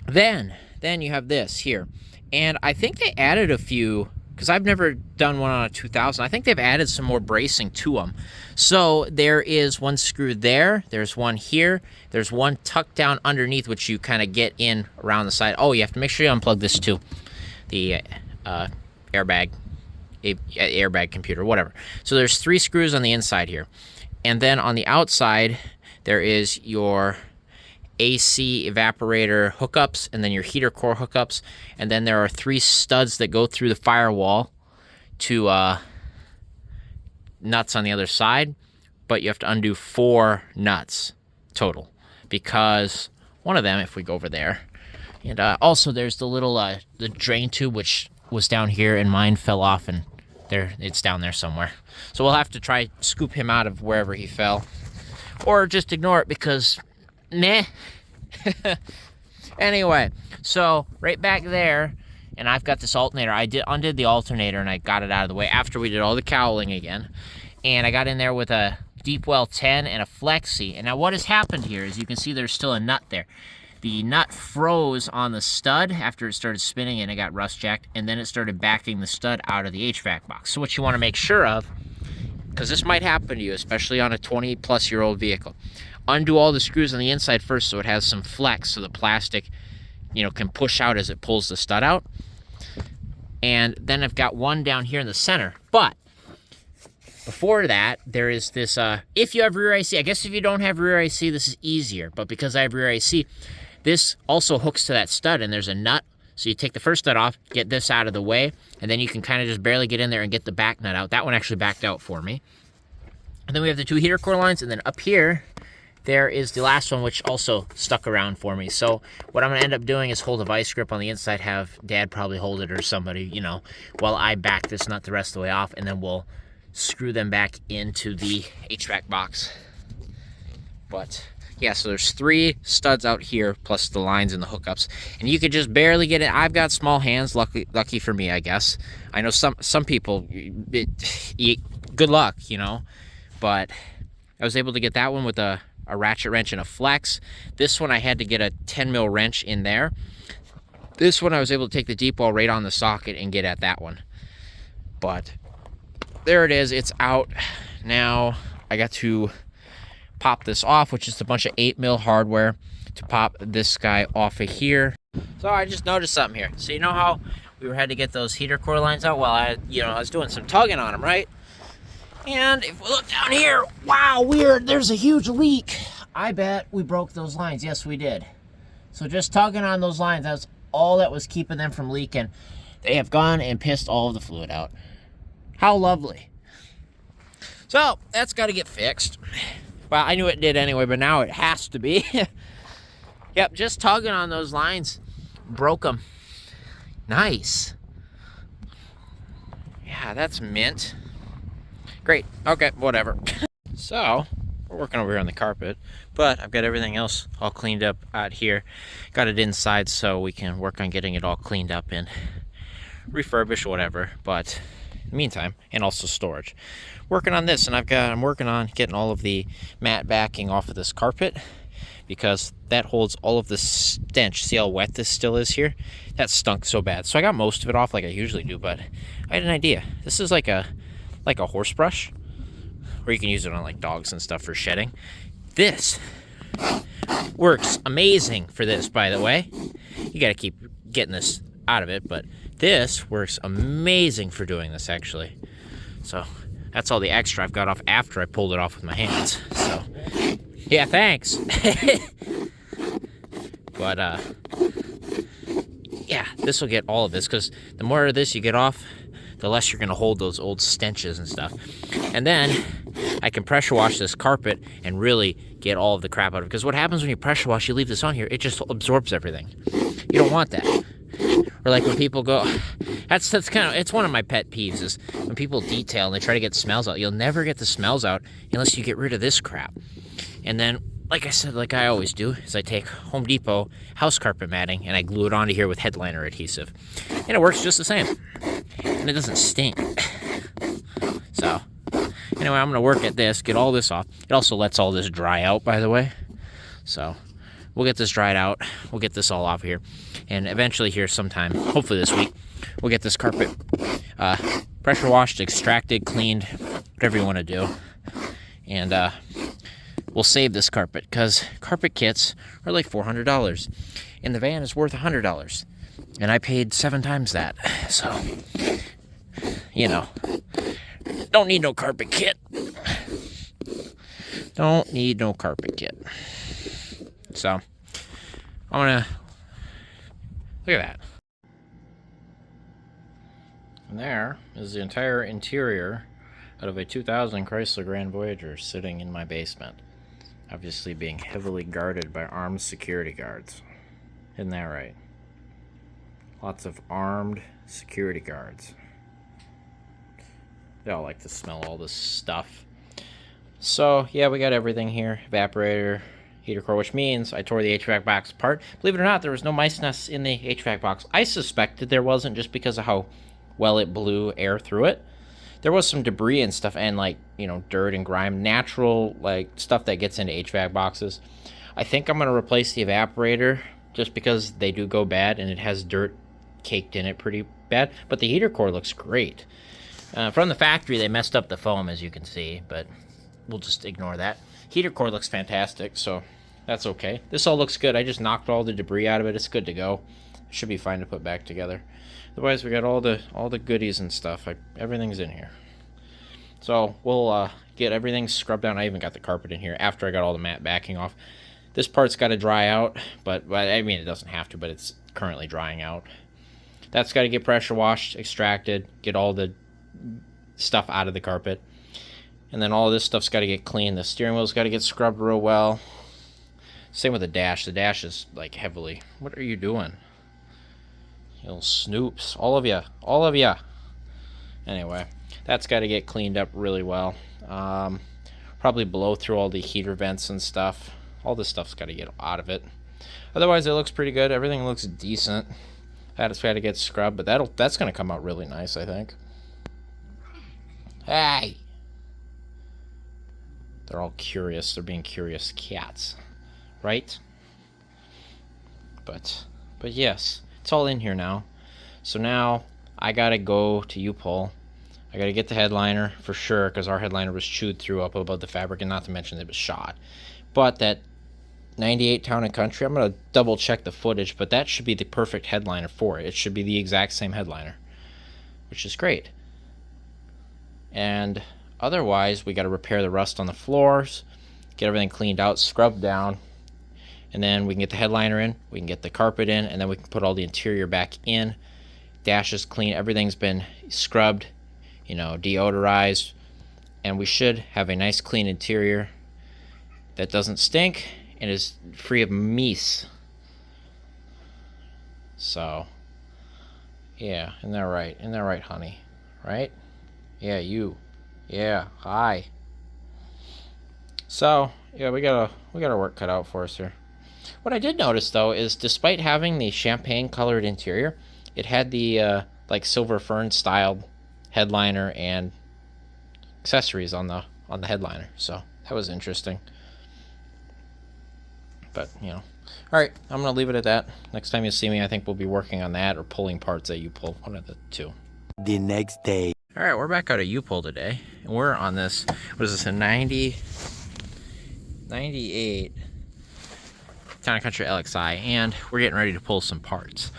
Then you have this here, and I think they added a few, because I've never done one on a 2000. I think they've added some more bracing to them. So there is 1 screw there. There's 1 here. There's 1 tucked down underneath, which you kind of get in around the side. Oh, you have to make sure you unplug this too. The airbag computer, whatever. So there's 3 screws on the inside here. And then on the outside, there is your AC evaporator hookups, and then your heater core hookups, and then there are 3 studs that go through the firewall to nuts on the other side, but you have to undo 4 nuts total, because one of them, if we go over there, and also there's the little the drain tube, which was down here, and mine fell off, and it's down there somewhere. So we'll have to try scoop him out of wherever he fell, or just ignore it because meh. Anyway, so right back there, and I've got this alternator. I undid the alternator, and I got it out of the way after we did all the cowling again. And I got in there with a deep well 10 and a flexi. And now what has happened here is you can see there's still a nut there. The nut froze on the stud after it started spinning, and it got rust jacked, and then it started backing the stud out of the HVAC box. So what you want to make sure of, because this might happen to you, especially on a 20-plus-year-old vehicle. undo all the screws on the inside first so it has some flex so the plastic, you know, can push out as it pulls the stud out. And then I've got one down here in the center. But before that, there is this, if you have rear IC, I guess if you don't have rear IC, this is easier. But because I have rear IC, this also hooks to that stud, and there's a nut. So you take the first nut off, get this out of the way, and then you can kind of just barely get in there and get the back nut out. That one actually backed out for me. And then we have the 2 heater core lines, and then up here, there is the last one, which also stuck around for me. So what I'm gonna end up doing is hold a vice grip on the inside, have Dad probably hold it or somebody, you know, while I back this nut the rest of the way off, and then we'll screw them back into the HVAC box. But yeah, so there's 3 studs out here, plus the lines and the hookups, and you could just barely get it. I've got small hands, lucky for me, I guess. I know some people, good luck, you know, but I was able to get that one with a ratchet wrench and a flex. This one I had to get a 10 mil wrench in there. This one I was able to take the deep wall right on the socket and get at that one. But there it is, it's out. Now I got to pop this off, which is a bunch of 8 mil hardware to pop this guy off of here. So I just noticed something here. So you know how we had to get those heater core lines out? Well, I was doing some tugging on them, right? And if we look down here, wow, weird, there's a huge leak. I bet we broke those lines. Yes, we did. So just tugging on those lines, that's all that was keeping them from leaking. They have gone and pissed all of the fluid out. How lovely. So that's got to get fixed. Well, I knew it did anyway, but now it has to be. Yep, just tugging on those lines. Broke them. Nice. Yeah, that's mint. Great. Okay, whatever. So, we're working over here on the carpet, but I've got everything else all cleaned up out here. Got it inside so we can work on getting it all cleaned up and refurbished, whatever. But in the meantime, and also storage. Working on this, and I'm working on getting all of the matte backing off of this carpet because that holds all of the stench. See how wet this still is here? That stunk so bad. So I got most of it off like I usually do, but I had an idea. This is like a horse brush, or you can use it on like dogs and stuff for shedding. This works amazing for this, by the way. You gotta keep getting this out of it, but this works amazing for doing this, actually. So that's all the extra I've got off after I pulled it off with my hands. So yeah, thanks. But yeah, this will get all of this, because the more of this you get off, the less you're gonna hold those old stenches and stuff. And then I can pressure wash this carpet and really get all of the crap out of it. Because what happens when you pressure wash, you leave this on here, it just absorbs everything. You don't want that. Or like when people go, that's kind of, it's one of my pet peeves is when people detail and they try to get smells out. You'll never get the smells out unless you get rid of this crap. And then, like I said, like I always do, is I take Home Depot house carpet matting and I glue it onto here with headliner adhesive. And it works just the same. And it doesn't stink. So, anyway, I'm going to work at this, get all this off. It also lets all this dry out, by the way. So, we'll get this dried out. We'll get this all off here. And eventually here sometime, hopefully this week, we'll get this carpet pressure washed, extracted, cleaned, whatever you want to do. And we'll save this carpet, because carpet kits are like $400. And the van is worth $100. And I paid 7 times that. So, you know, don't need no carpet kit. Don't need no carpet kit. So, I'm gonna look at that. And there is the entire interior out of a 2000 Chrysler Grand Voyager sitting in my basement. Obviously being heavily guarded by armed security guards. Isn't that right? Lots of armed security guards. They all like to smell all this stuff. So, yeah, we got everything here. Evaporator, heater core, which means I tore the HVAC box apart. Believe it or not, there was no mice nests in the HVAC box. I suspected there wasn't, just because of how well it blew air through it. There was some debris and stuff, and like, you know, dirt and grime, natural like stuff that gets into HVAC boxes. I think I'm gonna replace the evaporator just because they do go bad and it has dirt caked in it pretty bad. But the heater core looks great. From the factory, they messed up the foam, as you can see, but we'll just ignore that. Heater core looks fantastic, so that's okay. This all looks good. I just knocked all the debris out of it. It's good to go. It should be fine to put back together. Otherwise, we got all the goodies and stuff. Everything's in here. So we'll get everything scrubbed down. I even got the carpet in here after I got all the matte backing off. This part's got to dry out, but I mean, it doesn't have to, but it's currently drying out. That's got to get pressure washed, extracted, get all the stuff out of the carpet. And then all this stuff's got to get cleaned. The steering wheel's got to get scrubbed real well. Same with the dash. The dash is like heavily. What are you doing? You little snoops. All of you. All of you. Anyway, that's got to get cleaned up really well. Probably blow through all the heater vents and stuff. All this stuff's got to get out of it. Otherwise, it looks pretty good. Everything looks decent. That's got to get scrubbed, but that's going to come out really nice, I think. Hey! They're all curious. They're being curious cats, right? But yes, it's all in here now. So now I gotta go to U-Pull. I gotta get the headliner for sure, because our headliner was chewed through up above the fabric, and not to mention it was shot. But that 98 Town and Country, I'm gonna double check the footage, but that should be the perfect headliner for it. It should be the exact same headliner, which is great. And otherwise, we got to repair the rust on the floors, get everything cleaned out, scrubbed down, and then we can get the headliner in, we can get the carpet in, and then we can put all the interior back in. Dash is clean, everything's been scrubbed, deodorized, and we should have a nice clean interior that doesn't stink and is free of meese. So, yeah, isn't that right? Isn't that right, honey? Right? Yeah, you. Yeah, hi. So, yeah, we got our work cut out for us here. What I did notice, though, is despite having the champagne-colored interior, it had the, silver fern-styled headliner and accessories on the headliner. So, that was interesting. But, Alright, I'm going to leave it at that. Next time you see me, I think we'll be working on that or pulling parts that you pull. One of the two. The next day. Alright, we're back out of U-Pull today, and we're on this, what is this, a 98 Town and Country LXI, and we're getting ready to pull some parts.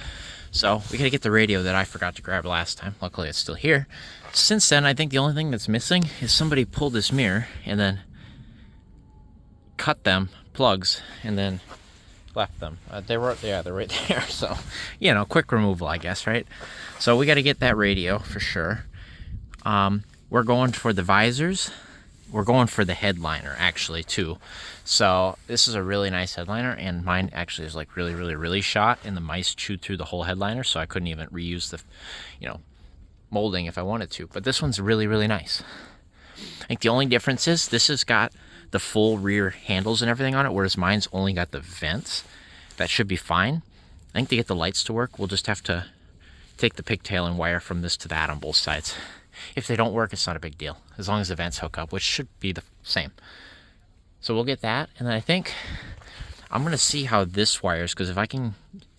So, we gotta get the radio that I forgot to grab last time. Luckily, it's still here. Since then, I think the only thing that's missing is somebody pulled this mirror, and then cut them, plugs, and then left them. They're right there, so, quick removal, I guess, right? So, we gotta get that radio, for sure. We're going for the visors. We're going for the headliner, actually, too. So this is a really nice headliner, and mine actually is like really, really, really shot, and the mice chewed through the whole headliner, so I couldn't even reuse the, molding if I wanted to. But this one's really, really nice. I think the only difference is this has got the full rear handles and everything on it, whereas mine's only got the vents. That should be fine. I think to get the lights to work, we'll just have to take the pigtail and wire from this to that on both sides. If they don't work, it's not a big deal, as long as the vents hook up, which should be the same. So we'll get that, and then I think I'm going to see how this wires, because if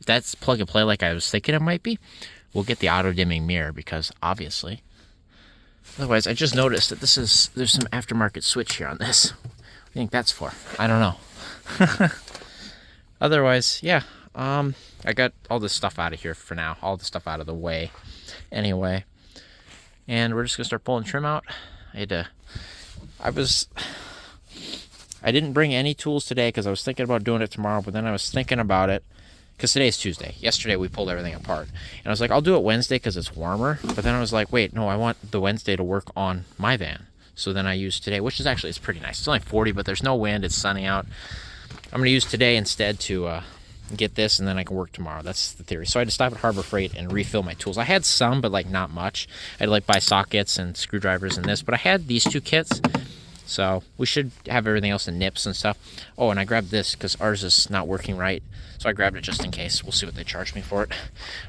that's plug and play like I was thinking it might be, we'll get the auto-dimming mirror, because obviously. Otherwise, I just noticed that there's some aftermarket switch here on this. What do you think that's for? I don't know. Otherwise, yeah, I got all this stuff out of here for now, all the stuff out of the way anyway. And we're just going to start pulling trim out. I didn't bring any tools today because I was thinking about doing it tomorrow, but then I was thinking about it because today's Tuesday. Yesterday we pulled everything apart. And I was like, I'll do it Wednesday because it's warmer. But then I was like, wait, no, I want the Wednesday to work on my van. So then I used today, which is actually, it's pretty nice. It's only 40, but there's no wind. It's sunny out. I'm going to use today instead to get this, and then I can work tomorrow. That's the theory. So I had to stop at Harbor Freight and refill my tools. I had some, but not much. I had to buy sockets and screwdrivers and this, but I had these two kits, so we should have everything else in nips and stuff. Oh, and I grabbed this because ours is not working right, so I grabbed it just in case. We'll see what they charge me for it.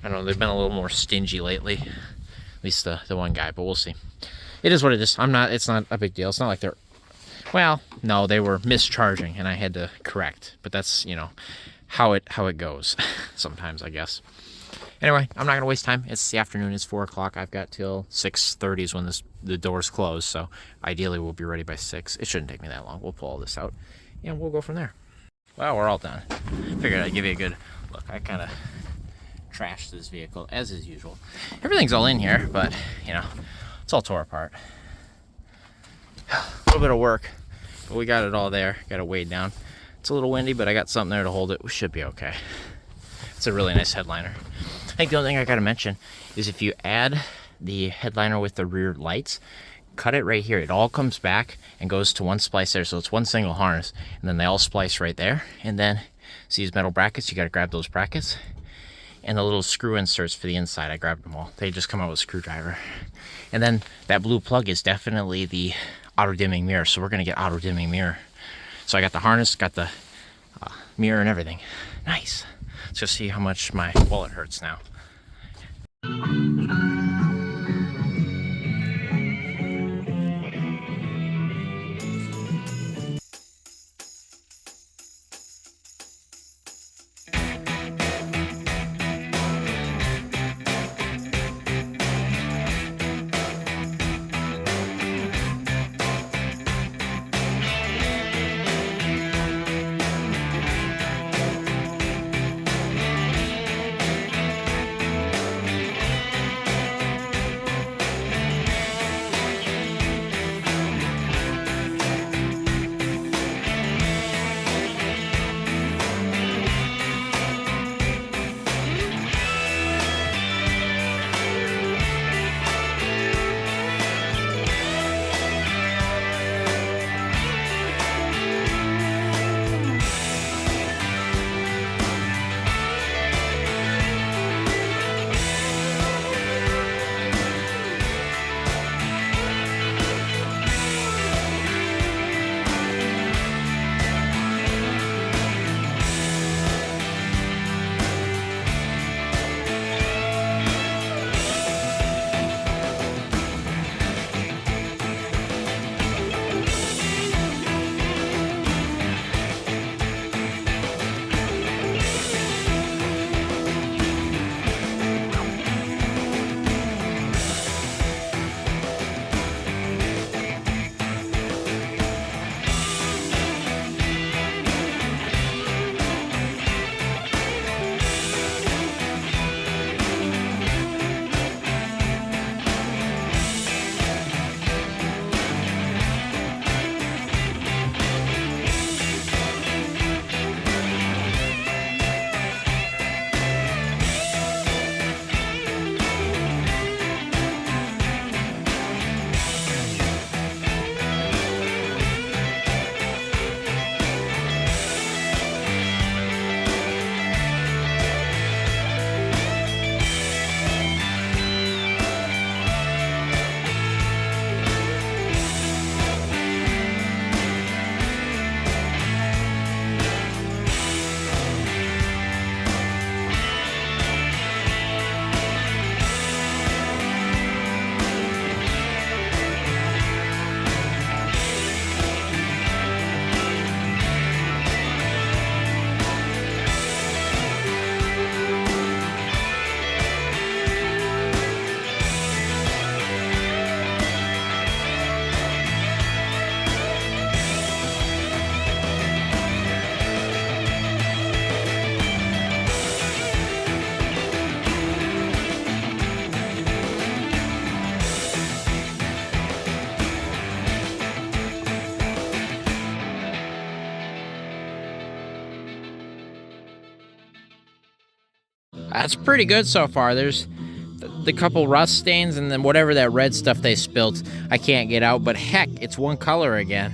I don't know, they've been a little more stingy lately, at least the one guy, but we'll see. It is what it is. It's not a big deal. It's not like they're, well, no, they were mischarging and I had to correct, but that's, how it goes sometimes, I guess. Anyway, I'm not gonna waste time. It's the afternoon. It's 4 o'clock. I've got till 6:30 is when the doors close. So ideally, we'll be ready by 6. It shouldn't take me that long. We'll pull all this out, and we'll go from there. Well, we're all done. Figured I'd give you a good look. I kind of trashed this vehicle as is usual. Everything's all in here, but you know, it's all tore apart. A little bit of work, but we got it all there. Got it weighed down. It's a little windy, but I got something there to hold it. We should be okay. It's a really nice headliner. I think the only thing I gotta mention is if you add the headliner with the rear lights, cut it right here. It all comes back and goes to one splice there, so it's one single harness, and then they all splice right there. And then see these metal brackets, you gotta grab those brackets. And the little screw inserts for the inside, I grabbed them all. They just come out with a screwdriver. And then that blue plug is definitely the auto dimming mirror, so we're gonna get auto dimming mirror. So I got the harness, got the mirror and everything. Nice. Let's just see how much my wallet hurts now. That's pretty good so far. There's the couple rust stains and then whatever that red stuff they spilt, I can't get out, but heck, it's one color again.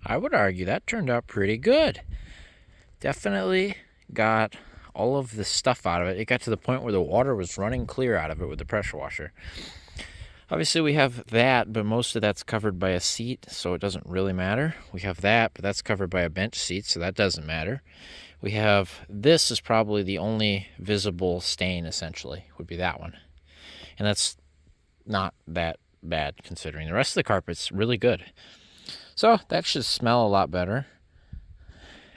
I would argue that turned out pretty good. Definitely got all of the stuff out of it. It got to the point where the water was running clear out of it with the pressure washer. Obviously we have that, but most of that's covered by a seat, so it doesn't really matter. We have that, but that's covered by a bench seat, so that doesn't matter. We have, this is probably the only visible stain, essentially, would be that one. And that's not that bad considering the rest of the carpet's really good. So that should smell a lot better.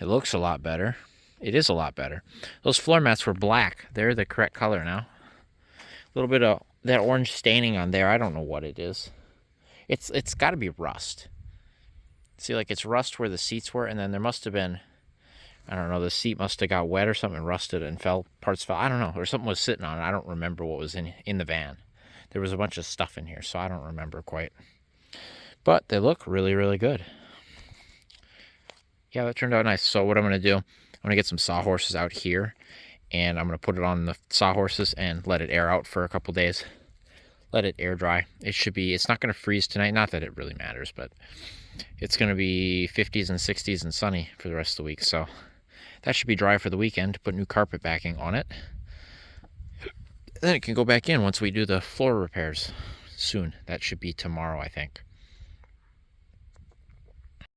It looks a lot better. It is a lot better. Those floor mats were black. They're the correct color now. A little bit of that orange staining on there. I don't know what it is. It's got to be rust. See, like it's rust where the seats were, and then there must have been, I don't know, the seat must have got wet or something, rusted and parts fell. I don't know, or something was sitting on it. I don't remember what was in the van. There was a bunch of stuff in here, so I don't remember quite. But they look really, really good. Yeah, that turned out nice. So what I'm going to do, I'm going to get some sawhorses out here, and I'm going to put it on the sawhorses and let it air out for a couple days. Let it air dry. It's not going to freeze tonight. Not that it really matters, but it's going to be 50s and 60s and sunny for the rest of the week. So that should be dry for the weekend to put new carpet backing on it. Then it can go back in once we do the floor repairs soon. That should be tomorrow, I think.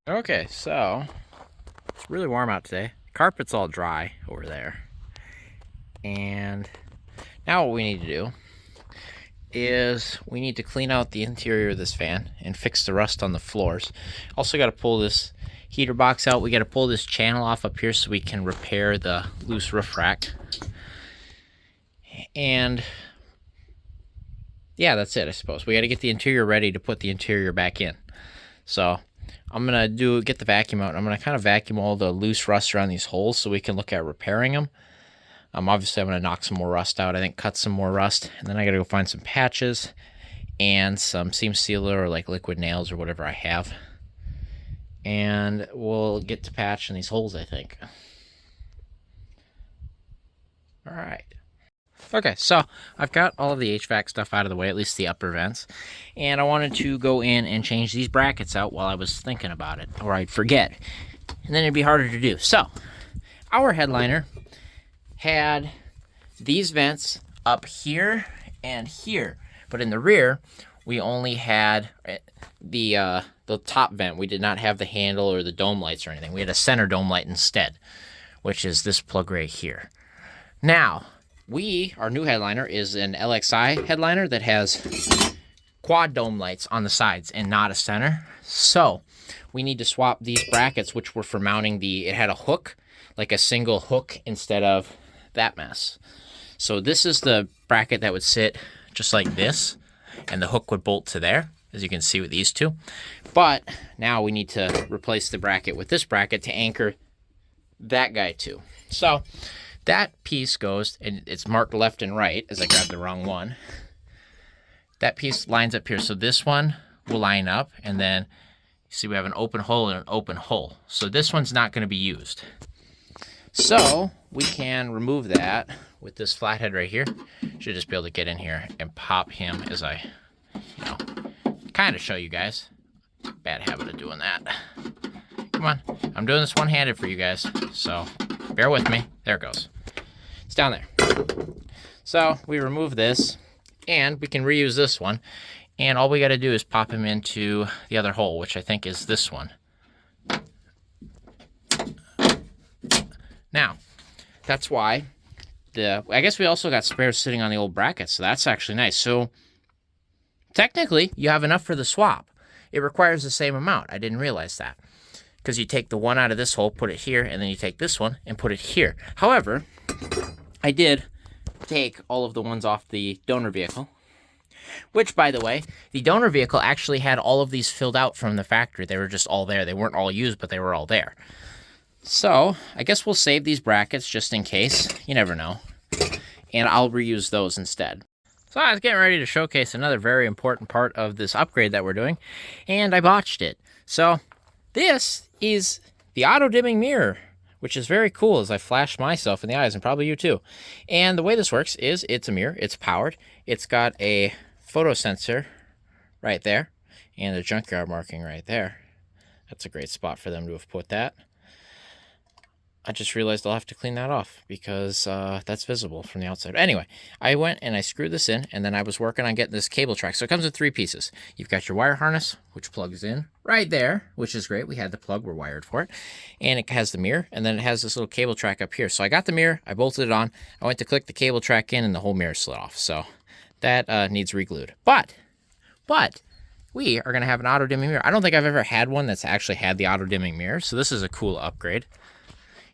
Okay, so it's really warm out today. Carpet's all dry over there. And now what we need to do is we need to clean out the interior of this van and fix the rust on the floors. Also got to pull this heater box out. We got to pull this channel off up here so we can repair the loose roof rack. And yeah, that's it, I suppose. We got to get the interior ready to put the interior back in. So I'm going to get the vacuum out. I'm going to kind of vacuum all the loose rust around these holes so we can look at repairing them. Obviously, I'm going to knock some more rust out. I think cut some more rust. And then I got to go find some patches and some seam sealer or like liquid nails or whatever I have. And we'll get to patching these holes, I think. All right. Okay, so I've got all of the HVAC stuff out of the way, at least the upper vents. And I wanted to go in and change these brackets out while I was thinking about it, or I'd forget. And then it'd be harder to do. So, our headliner had these vents up here and here. But in the rear, we only had the top vent. We did not have the handle or the dome lights or anything. We had a center dome light instead, which is this plug right here. Now, our new headliner is an LXI headliner that has quad dome lights on the sides and not a center. So we need to swap these brackets, which were for mounting it had a hook, like a single hook instead of that mess. So this is the bracket that would sit just like this, and the hook would bolt to there, as you can see with these two. But now we need to replace the bracket with this bracket to anchor that guy to. So that piece goes, and it's marked left and right, as I grabbed the wrong one. That piece lines up here, so this one will line up, and then you see we have an open hole and an open hole. So this one's not going to be used. So we can remove that with this flathead right here. Should just be able to get in here and pop him as I, kind of show you guys. Bad habit of doing that. Come on, I'm doing this one-handed for you guys, so bear with me. There it goes. It's down there. So we remove this, and we can reuse this one. And all we got to do is pop him into the other hole, which I think is this one. Now, that's why I guess we also got spares sitting on the old brackets, so that's actually nice. So technically, you have enough for the swap. It requires the same amount. I didn't realize that. Because you take the one out of this hole, put it here, and then you take this one and put it here. However, I did take all of the ones off the donor vehicle, which, by the way, the donor vehicle actually had all of these filled out from the factory. They were just all there. They weren't all used, but they were all there. So I guess we'll save these brackets just in case. You never know. And I'll reuse those instead. So I was getting ready to showcase another very important part of this upgrade that we're doing, and I botched it. So this is the auto-dimming mirror, which is very cool as I flash myself in the eyes, and probably you too. And the way this works is it's a mirror, it's powered, it's got a photo sensor right there, and a junkyard marking right there. That's a great spot for them to have put that. I just realized I'll have to clean that off because that's visible from the outside. Anyway, I went and I screwed this in, and then I was working on getting this cable track. So it comes in 3 pieces. You've got your wire harness, which plugs in right there, which is great. We had the plug, we're wired for it. And it has the mirror, and then it has this little cable track up here. So I got the mirror, I bolted it on, I went to click the cable track in, and the whole mirror slid off. So that needs re-glued. But we are going to have an auto-dimming mirror. I don't think I've ever had one that's actually had the auto-dimming mirror, so this is a cool upgrade.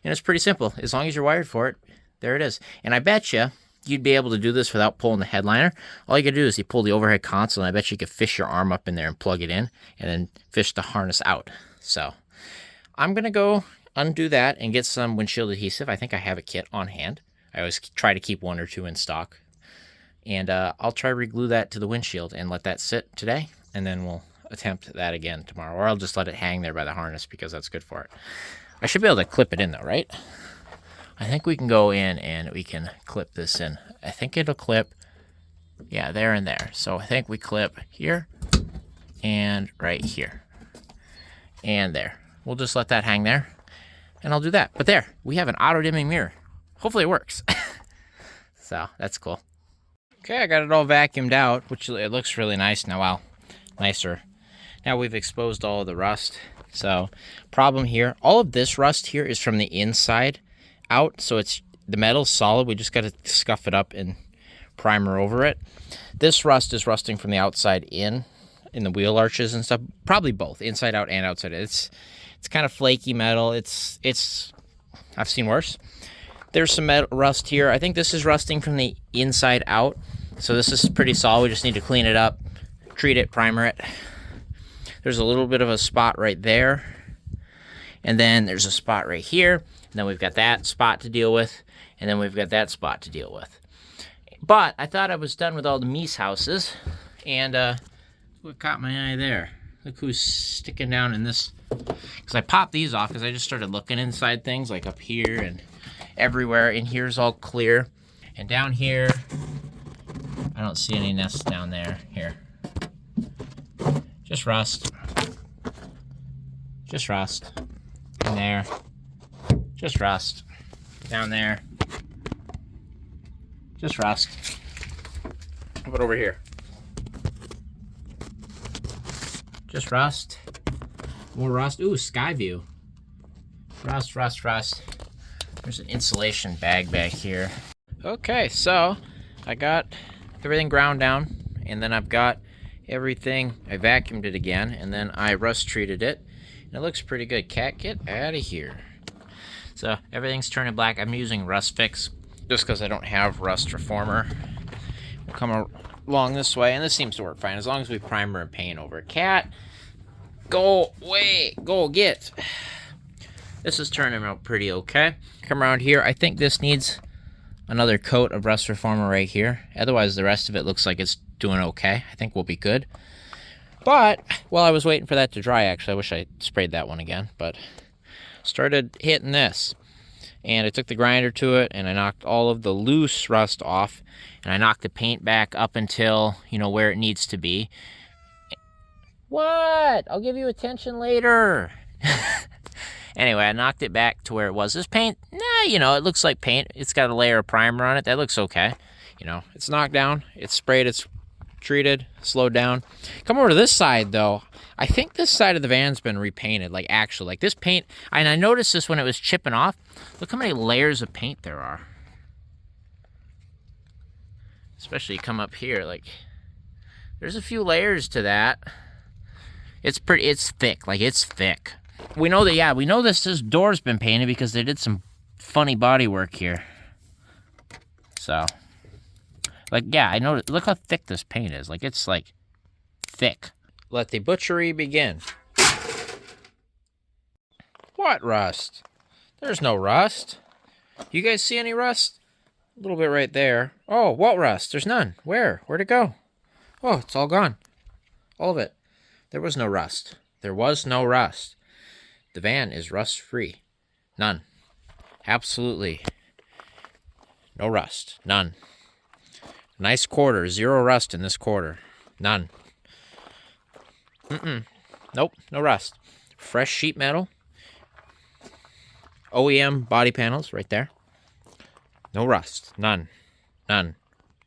And it's pretty simple. As long as you're wired for it, there it is. And I bet you'd be able to do this without pulling the headliner. All you gotta do is you pull the overhead console, and I bet you could fish your arm up in there and plug it in, and then fish the harness out. So I'm gonna go undo that and get some windshield adhesive. I think I have a kit on hand. I always try to keep 1 or 2 in stock. And I'll try to re-glue that to the windshield and let that sit today, and then we'll attempt that again tomorrow. Or I'll just let it hang there by the harness because that's good for it. I should be able to clip it in though, right? I think we can go in and we can clip this in. I think it'll clip, yeah, there and there. So I think we clip here and right here and there. We'll just let that hang there, and I'll do that. But there, we have an auto-dimming mirror. Hopefully it works. So that's cool. Okay, I got it all vacuumed out, which it looks really nice now. Wow, nicer. Now we've exposed all of the rust. So problem here, all of this rust here is from the inside out. So it's the metal's solid. We just got to scuff it up and primer over it. This rust is rusting from the outside in the wheel arches and stuff. Probably both, inside out and outside. It's kind of flaky metal. It's I've seen worse. There's some metal rust here. I think this is rusting from the inside out. So this is pretty solid. We just need to clean it up, treat it, primer it. There's a little bit of a spot right there. And then there's a spot right here. And then we've got that spot to deal with. And then we've got that spot to deal with. But I thought I was done with all the Mies houses. And what caught my eye there? Look who's sticking down in this. Because I popped these off because I just started looking inside things like up here and everywhere. In here's all clear. And down here, I don't see any nests down there. Here. Just rust. Just rust. In there. Just rust. Down there. Just rust. How about over here? Just rust. More rust. Ooh, sky view. Rust, rust, rust. There's an insulation bag back here. Okay, so I got everything ground down, and then I've got everything, I vacuumed it again, and then I rust treated it, and it looks pretty good. Cat, get out of here. So everything's turning black. I'm using Rust Fix just because I don't have Rust Reformer. We'll come along this way, and this seems to work fine as long as we primer and paint over it. Cat, go away, go get. This is turning out pretty okay. Come around here. I think this needs another coat of Rust Reformer right here. Otherwise, the rest of it looks like it's doing okay. I think we'll be good. But while I was waiting for that to dry, actually, I wish I sprayed that one again, but started hitting this. And I took the grinder to it, and I knocked all of the loose rust off, and I knocked the paint back up until, you know, where it needs to be. What? I'll give you attention later. Anyway, I knocked it back to where it was. This paint, nah, you know, it looks like paint. It's got a layer of primer on it. That looks okay. You know, it's knocked down, it's sprayed, it's treated, slowed down. Come over to this side, though. I think this side of the van's been repainted, like actually. Like this paint, and I noticed this when it was chipping off. Look how many layers of paint there are. Especially you come up here, like, there's a few layers to that. It's thick, like it's thick. We know that, yeah, we know this door's been painted because they did some funny body work here. So, like, yeah, I know. Look how thick this paint is. Like, it's, like, thick. Let the butchery begin. What rust? There's no rust. You guys see any rust? A little bit right there. Oh, what rust? There's none. Where? Where'd it go? Oh, it's all gone. All of it. There was no rust. There was no rust. The van is rust-free. None. Absolutely. No rust. None. Nice quarter. Zero rust in this quarter. None. Nope. No rust. fresh sheet metal. OEM body panels right there. No rust. None. None.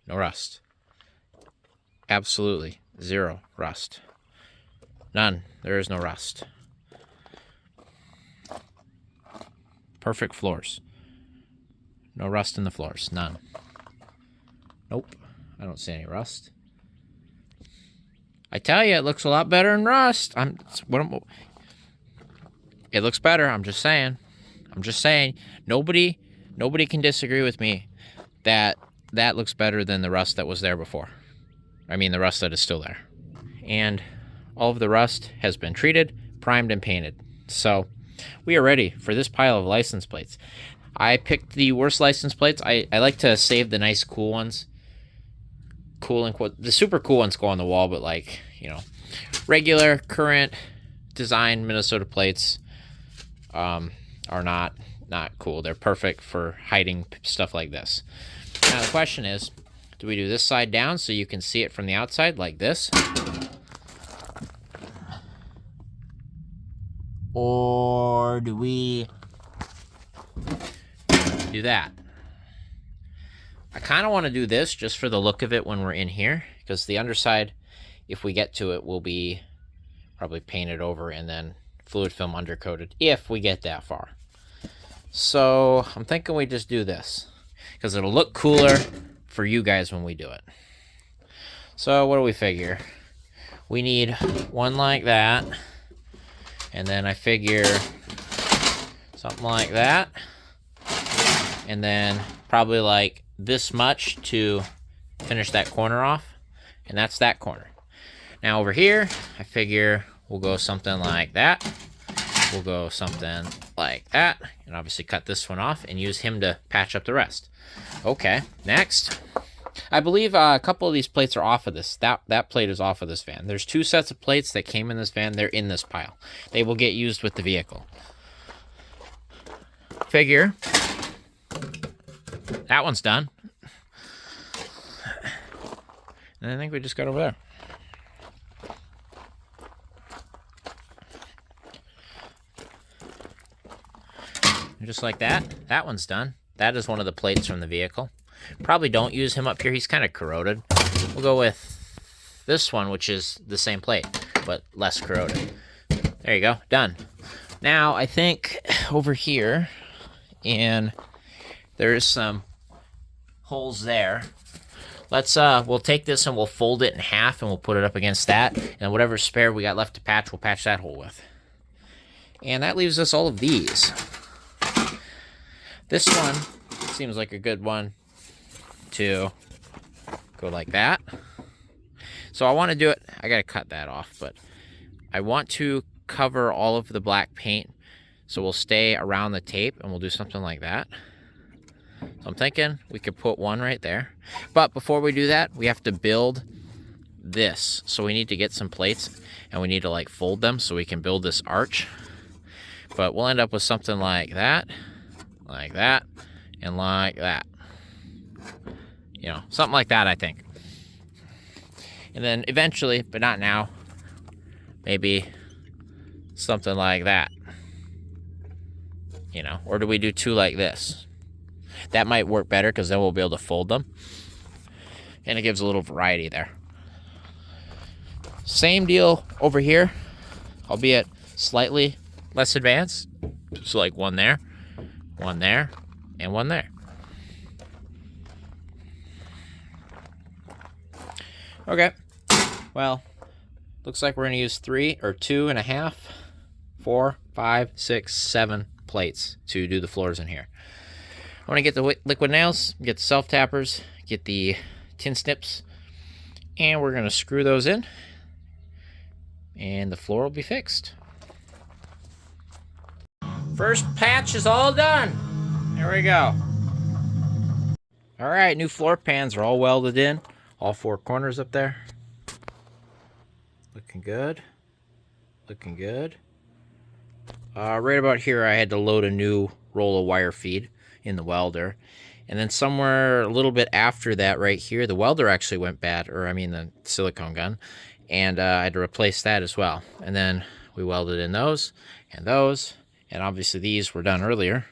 No rust. Absolutely zero rust. None. There is no rust. Perfect floors. No rust in the floors. None. Nope. I don't see any rust. I tell you, it looks a lot better than rust. It looks better. I'm just saying. Nobody can disagree with me that looks better than the rust that was there before. I mean, the rust that is still there. And all of the rust has been treated, primed, and painted. So we are ready for this pile of license plates. I picked the worst license plates. I like to save the nice, cool ones. Cool and quote. The super cool ones go on the wall, but like, you know, regular, current design Minnesota plates are not cool. They're perfect for hiding stuff like this. Now the question is, do we do this side down so you can see it from the outside like this? Or do we do that? I kind of want to do this just for the look of it when we're in here, because the underside, if we get to it, will be probably painted over and then fluid film undercoated if we get that far. So I'm thinking we just do this because it'll look cooler for you guys when we do it. So what do we figure? We need one like that, and then I figure something like that, and then probably like this much to finish that corner off, and that's that corner. Now over here, I figure we'll go something like that. We'll go something like that, and obviously cut this one off and use him to patch up the rest. Okay, next. I believe a couple of these plates are off of this. That plate is off of this van. There's 2 sets of plates that came in this van. They're in this pile. They will get used with the vehicle. Figure. That one's done. And I think we just got over there. And just like that, that one's done. That is one of the plates from the vehicle. Probably don't use him up here. He's kind of corroded. We'll go with this one, which is the same plate, but less corroded. There you go. Done. Now, I think over here, and there's some holes there. We'll take this and we'll fold it in half and we'll put it up against that. And whatever spare we got left to patch, we'll patch that hole with. And that leaves us all of these. This one seems like a good one to go like that. So I want to do it. I got to cut that off, but I want to cover all of the black paint. So we'll stay around the tape and we'll do something like that. So I'm thinking we could put one right there. But before we do that, we have to build this. So we need to get some plates and we need to like fold them so we can build this arch. But we'll end up with something like that, and like that. You know, something like that, I think. And then eventually, but not now, maybe something like that. You know, or do we do 2 like this? That might work better because then we'll be able to fold them. And it gives a little variety there. Same deal over here, albeit slightly less advanced. So like one there, and one there. Okay, well, looks like we're gonna use 3 or 2.5, 4, 5, 6, 7 plates to do the floors in here. I want to get the liquid nails, get the self-tappers, get the tin snips, and we're gonna screw those in, and the floor will be fixed. First patch is all done. There we go. All right, new floor pans are all welded in. All 4 corners up there. Looking good. Looking good. Right about here, I had to load a new roll of wire feed in the welder. And then somewhere a little bit after that right here, the welder actually went bad, or I mean the silicone gun. And I had to replace that as well. And then We welded in those, and obviously these were done earlier.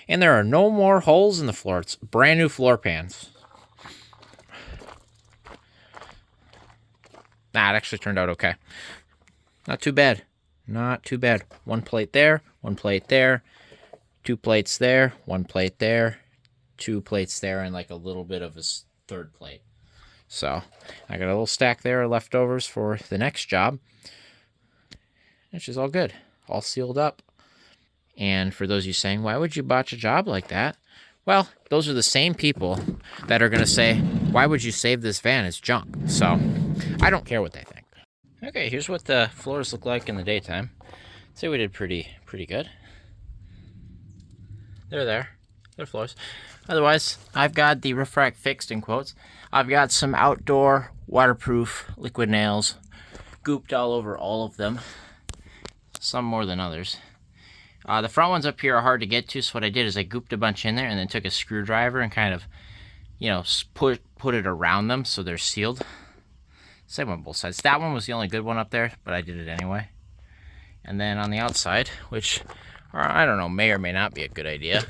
And there are no more holes in the floor. It's brand new floor pans. Nah, it actually turned out okay. Not too bad. Not too bad. One plate there, one plate there, 2 plates there, 1 plate there, 2 plates there, and like a little bit of a third plate. So I got a little stack there of leftovers for the next job, which is all good, all sealed up. And for those of you saying, why would you botch a job like that? Well, those are the same people that are going to say, why would you save this van? It's junk. So I don't care what they think. Okay, here's what the floors look like in the daytime. I'd say we did pretty good. They're floors. Otherwise, I've got the roof rack fixed, in quotes. I've got some outdoor waterproof liquid nails gooped all over all of them. Some more than others. The front ones up here are hard to get to, so what I did is I gooped a bunch in there and then took a screwdriver and kind of, put it around them so they're sealed. Same on both sides. That one was the only good one up there, but I did it anyway. And then on the outside, which, I don't know, may or may not be a good idea,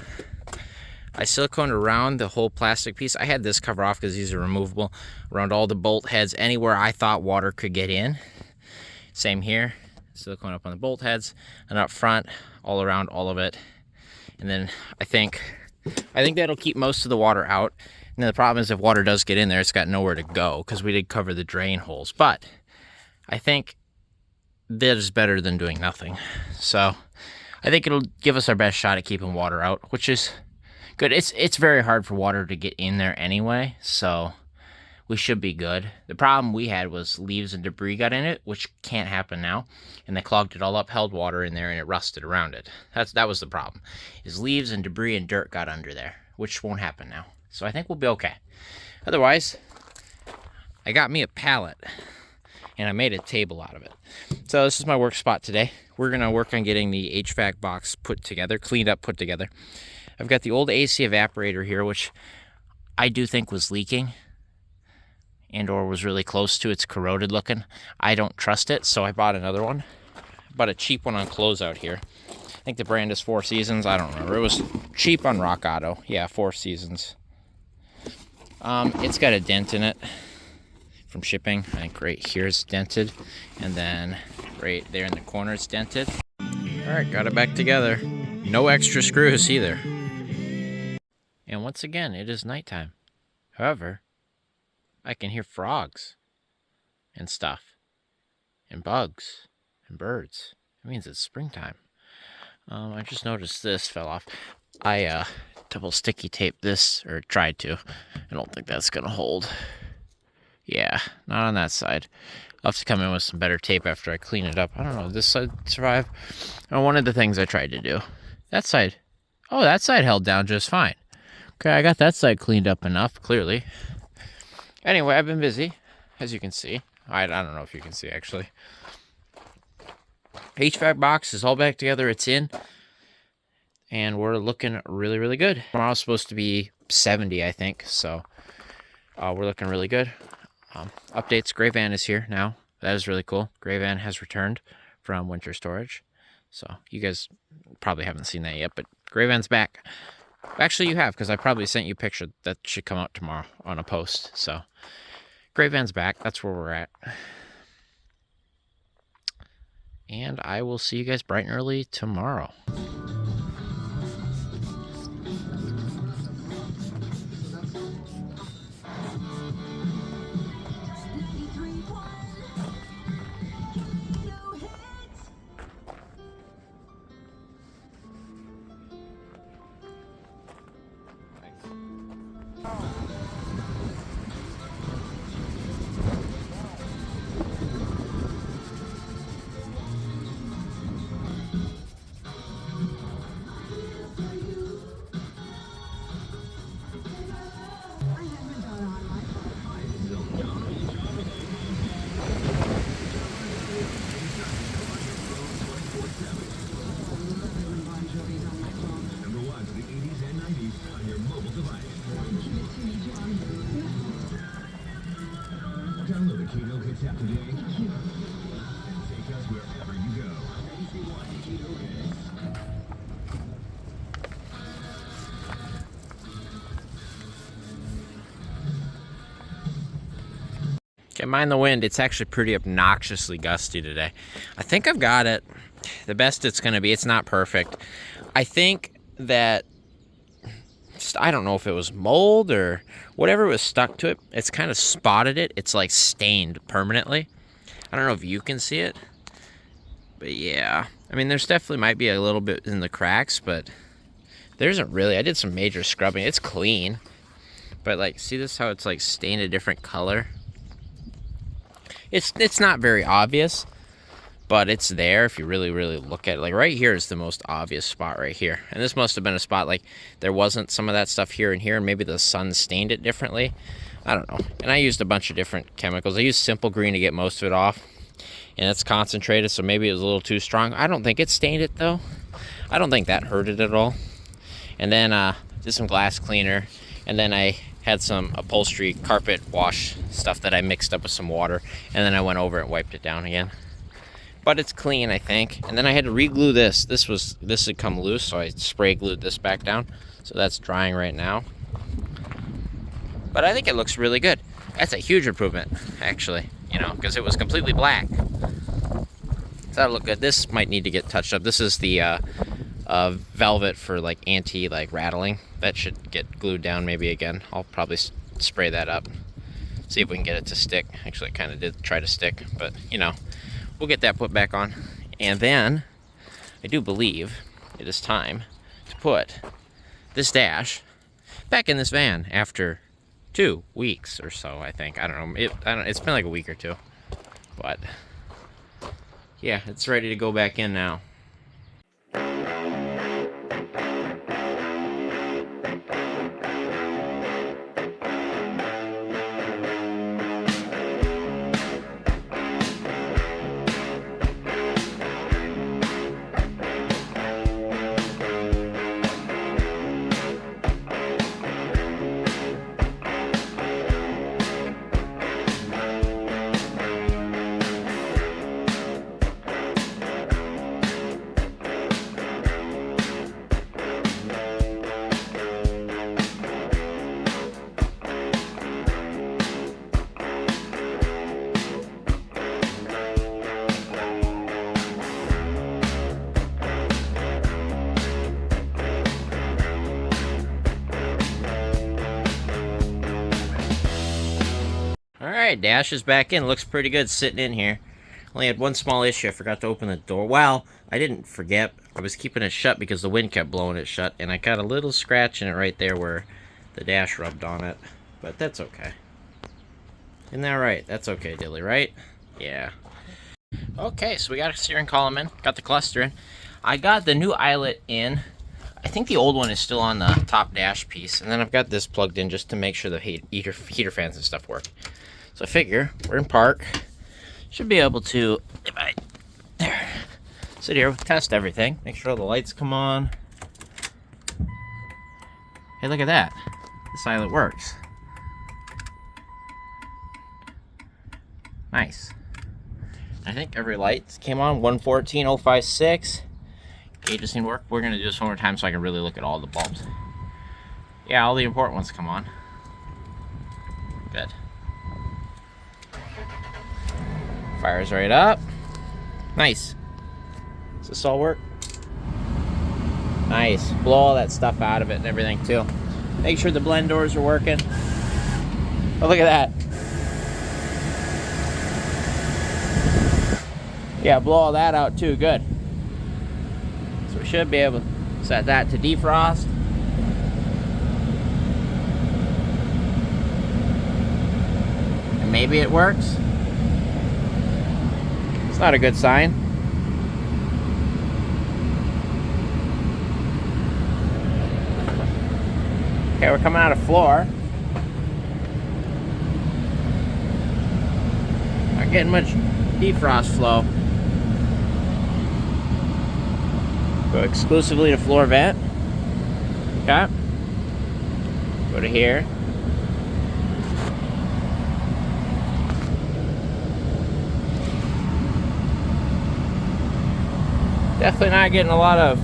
I siliconed around the whole plastic piece. I had this cover off because these are removable, around all the bolt heads, anywhere I thought water could get in. Same here, silicone up on the bolt heads, and up front, all around all of it. And then I think that'll keep most of the water out. And then the problem is if water does get in there, it's got nowhere to go because we did cover the drain holes. But I think that is better than doing nothing. So I think it'll give us our best shot at keeping water out, which is good. It's very hard for water to get in there anyway, so we should be good. The problem we had was leaves and debris got in it, which can't happen now, and they clogged it all up, held water in there, and it rusted around it. That was the problem, is leaves and debris and dirt got under there, which won't happen now. So I think we'll be okay. Otherwise, I got me a pallet, and I made a table out of it. So this is my work spot today. We're going to work on getting the HVAC box put together, cleaned up, put together. I've got the old AC evaporator here, which I do think was leaking and or was really close to. It's corroded looking. I don't trust it, so I bought another one. I bought a cheap one on closeout here. I think the brand is 4 Seasons. I don't remember. It was cheap on Rock Auto. Yeah, 4 Seasons. It's got a dent in it from shipping. I think right here it's dented, and then right there in the corner it's dented. All right, got it back together. No extra screws either. And once again, it is nighttime. However, I can hear frogs and stuff, and bugs and birds. It means it's springtime. I just noticed this fell off. I double sticky taped this, or tried to. I don't think that's gonna hold. Yeah, not on that side. I'll have to come in with some better tape after I clean it up. I don't know, this side survive? One of the things I tried to do. That side. Oh, that side held down just fine. Okay, I got that side cleaned up enough, clearly. Anyway, I've been busy, as you can see. I don't know if you can see, actually. HVAC box is all back together. It's in. And we're looking really, really good. Tomorrow's supposed to be 70, I think. So we're looking really good. Updates, Gray Van is here now. That is really cool. Gray Van has returned from winter storage. So you guys probably haven't seen that yet, but Gray Van's back. Actually, you have, because I probably sent you a picture that should come out tomorrow on a post. So Gray Van's back. That's where we're at. And I will see you guys bright and early tomorrow. Download the Kato Kids app today and take us wherever you go. Yeah, mind the wind. It's actually pretty obnoxiously gusty today. I think I've got it the best it's going to be. It's not perfect. I think that, I don't know if it was mold or whatever was stuck to it. It's kind of spotted it. It's like stained permanently. I don't know if you can see it. But yeah, I mean, there's definitely might be a little bit in the cracks, but there isn't really. I did some major scrubbing. It's clean. But like, see this, how it's like stained a different color? It's not very obvious, but it's there if you really look at it. Like right here is the most obvious spot right here. And this must have been a spot like there wasn't some of that stuff here and here, and maybe the sun stained it differently. I don't know. And I used a bunch of different chemicals. I used Simple Green to get most of it off. And it's concentrated, so maybe it was a little too strong. I don't think it stained it though. I don't think that hurt it at all. And then did some glass cleaner. And then I had some upholstery carpet wash stuff that I mixed up with some water, and then I went over it and wiped it down again. But it's clean, I think. And then I had to re-glue this. This had come loose, so I spray glued this back down. So that's drying right now. But I think it looks really good. That's a huge improvement, actually, you know, because it was completely black. So that'll look good. This might need to get touched up. This is the velvet for like rattling. That should get glued down maybe again. I'll probably spray that up, see if we can get it to stick. Actually, it kind of did try to stick, but you know, we'll get that put back on. And then I do believe it is time to put this dash back in this van after 2 weeks or so, I think. I don't know. It's been like a week or two, but yeah, it's ready to go back in now. Alright, dash is back in. Looks pretty good sitting in here. Only had one small issue. I forgot to open the door. Well, I didn't forget. I was keeping it shut because the wind kept blowing it shut, and I got a little scratch in it right there where the dash rubbed on it. But that's okay. Isn't that right? That's okay, Dilly, right? Yeah. Okay, so we got a steering column in. Got the cluster in. I got the new eyelet in. I think the old one is still on the top dash piece. And then I've got this plugged in just to make sure the heater fans and stuff work. So I figure we're in park. Should be able to, if I sit here, test everything. Make sure all the lights come on. Hey, look at that. This eyelet works. Nice. I think every light came on. 114.056. Gauges didn't work. We're going to do this one more time so I can really look at all the bulbs. Yeah, all the important ones come on. Good. Fires right up. Nice. Does this all work? Nice. Blow all that stuff out of it and everything too. Make sure the blend doors are working. Oh, look at that. Yeah, blow all that out too. Good. So we should be able to set that to defrost. And maybe it works. It's not a good sign. Okay, we're coming out of floor. Not getting much defrost flow. Go exclusively to floor vent. Okay. Go to here. Definitely not getting a lot of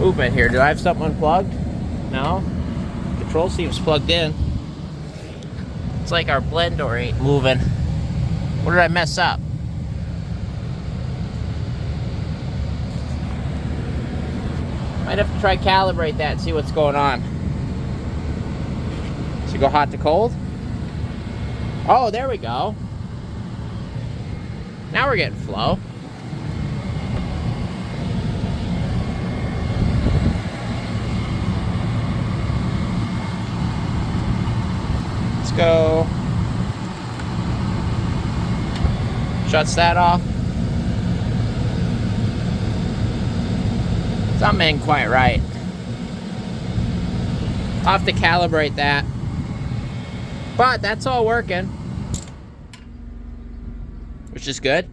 movement here. Do I have something unplugged? No. Control seems plugged in. It's like our blend door ain't moving. What did I mess up? Might have to try calibrate that and see what's going on. Should go hot to cold? Oh, there we go. Now we're getting flow. Let's go. Shuts that off. Something ain't quite right. I'll have to calibrate that. But that's all working, which is good.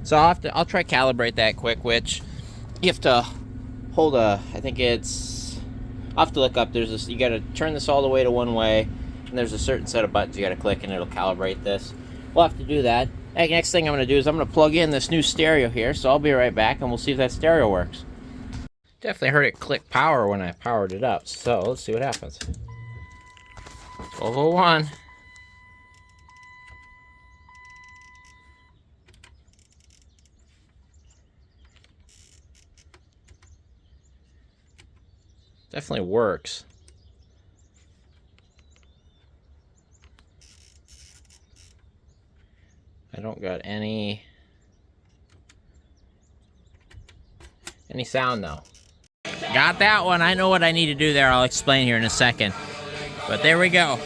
So I'll try calibrate that quick, which you have to hold I think it's, I'll have to look up. There's this, you gotta turn this all the way to one way, and there's a certain set of buttons you gotta click and it'll calibrate this. We'll have to do that. Hey, next thing I'm gonna do is I'm gonna plug in this new stereo here, so I'll be right back and we'll see if that stereo works. Definitely heard it click power when I powered it up, so let's see what happens. 1201. Definitely works. I don't got any sound though. Got that one. I know what I need to do there. I'll explain here in a second. But there we go.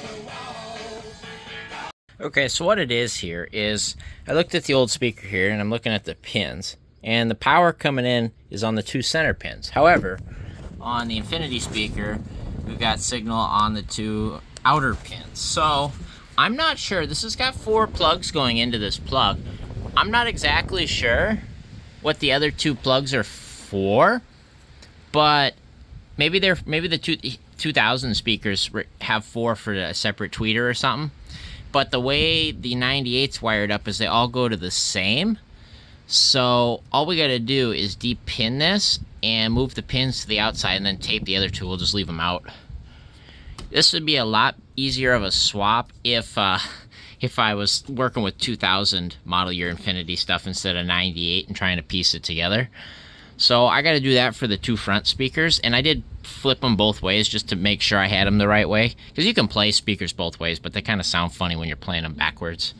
Okay, so what it is here is I looked at the old speaker here and I'm looking at the pins. And the power coming in is on the two center pins. However, on the Infinity speaker, we've got signal on the two outer pins. So I'm not sure. This has got 4 plugs going into this plug. I'm not exactly sure what the other 2 plugs are for, but maybe the 2000 speakers have 4 for a separate tweeter or something. But the way the 98's wired up is they all go to the same. So all we got to do is de-pin this and move the pins to the outside and then tape the other 2. We'll just leave them out. This would be a lot easier of a swap if I was working with 2000 model year Infinity stuff instead of 98 and trying to piece it together. So I got to do that for the 2 front speakers, and I did flip them both ways just to make sure I had them the right way, because you can play speakers both ways, but they kind of sound funny when you're playing them backwards.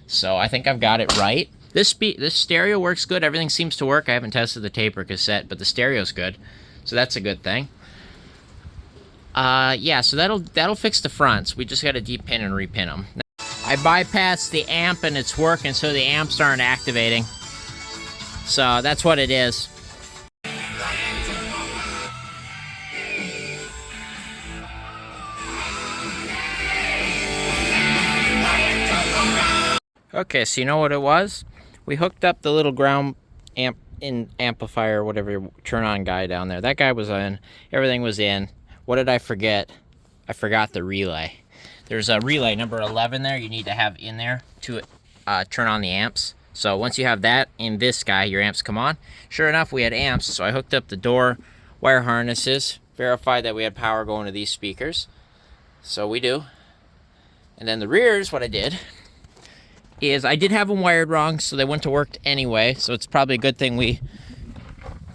So I think I've got it right. This stereo works good. Everything seems to work. I haven't tested the tape or cassette, but the stereo's good, so that's a good thing. Yeah, so that'll fix the fronts. We just got to de-pin and repin them. I bypassed the amp and it's working, so the amps aren't activating. So that's what it is. Okay, so you know what it was? We hooked up the little ground amplifier, whatever, turn on guy down there. That guy was in. Everything was in. What did I forget? I forgot the relay. There's a relay number 11 there you need to have in there to turn on the amps. So once you have that in this guy, your amps come on. Sure enough, we had amps, so I hooked up the door wire harnesses, verified that we had power going to these speakers. So we do. And then the rears, what I did is I did have them wired wrong, so they wouldn't have worked anyway. So it's probably a good thing we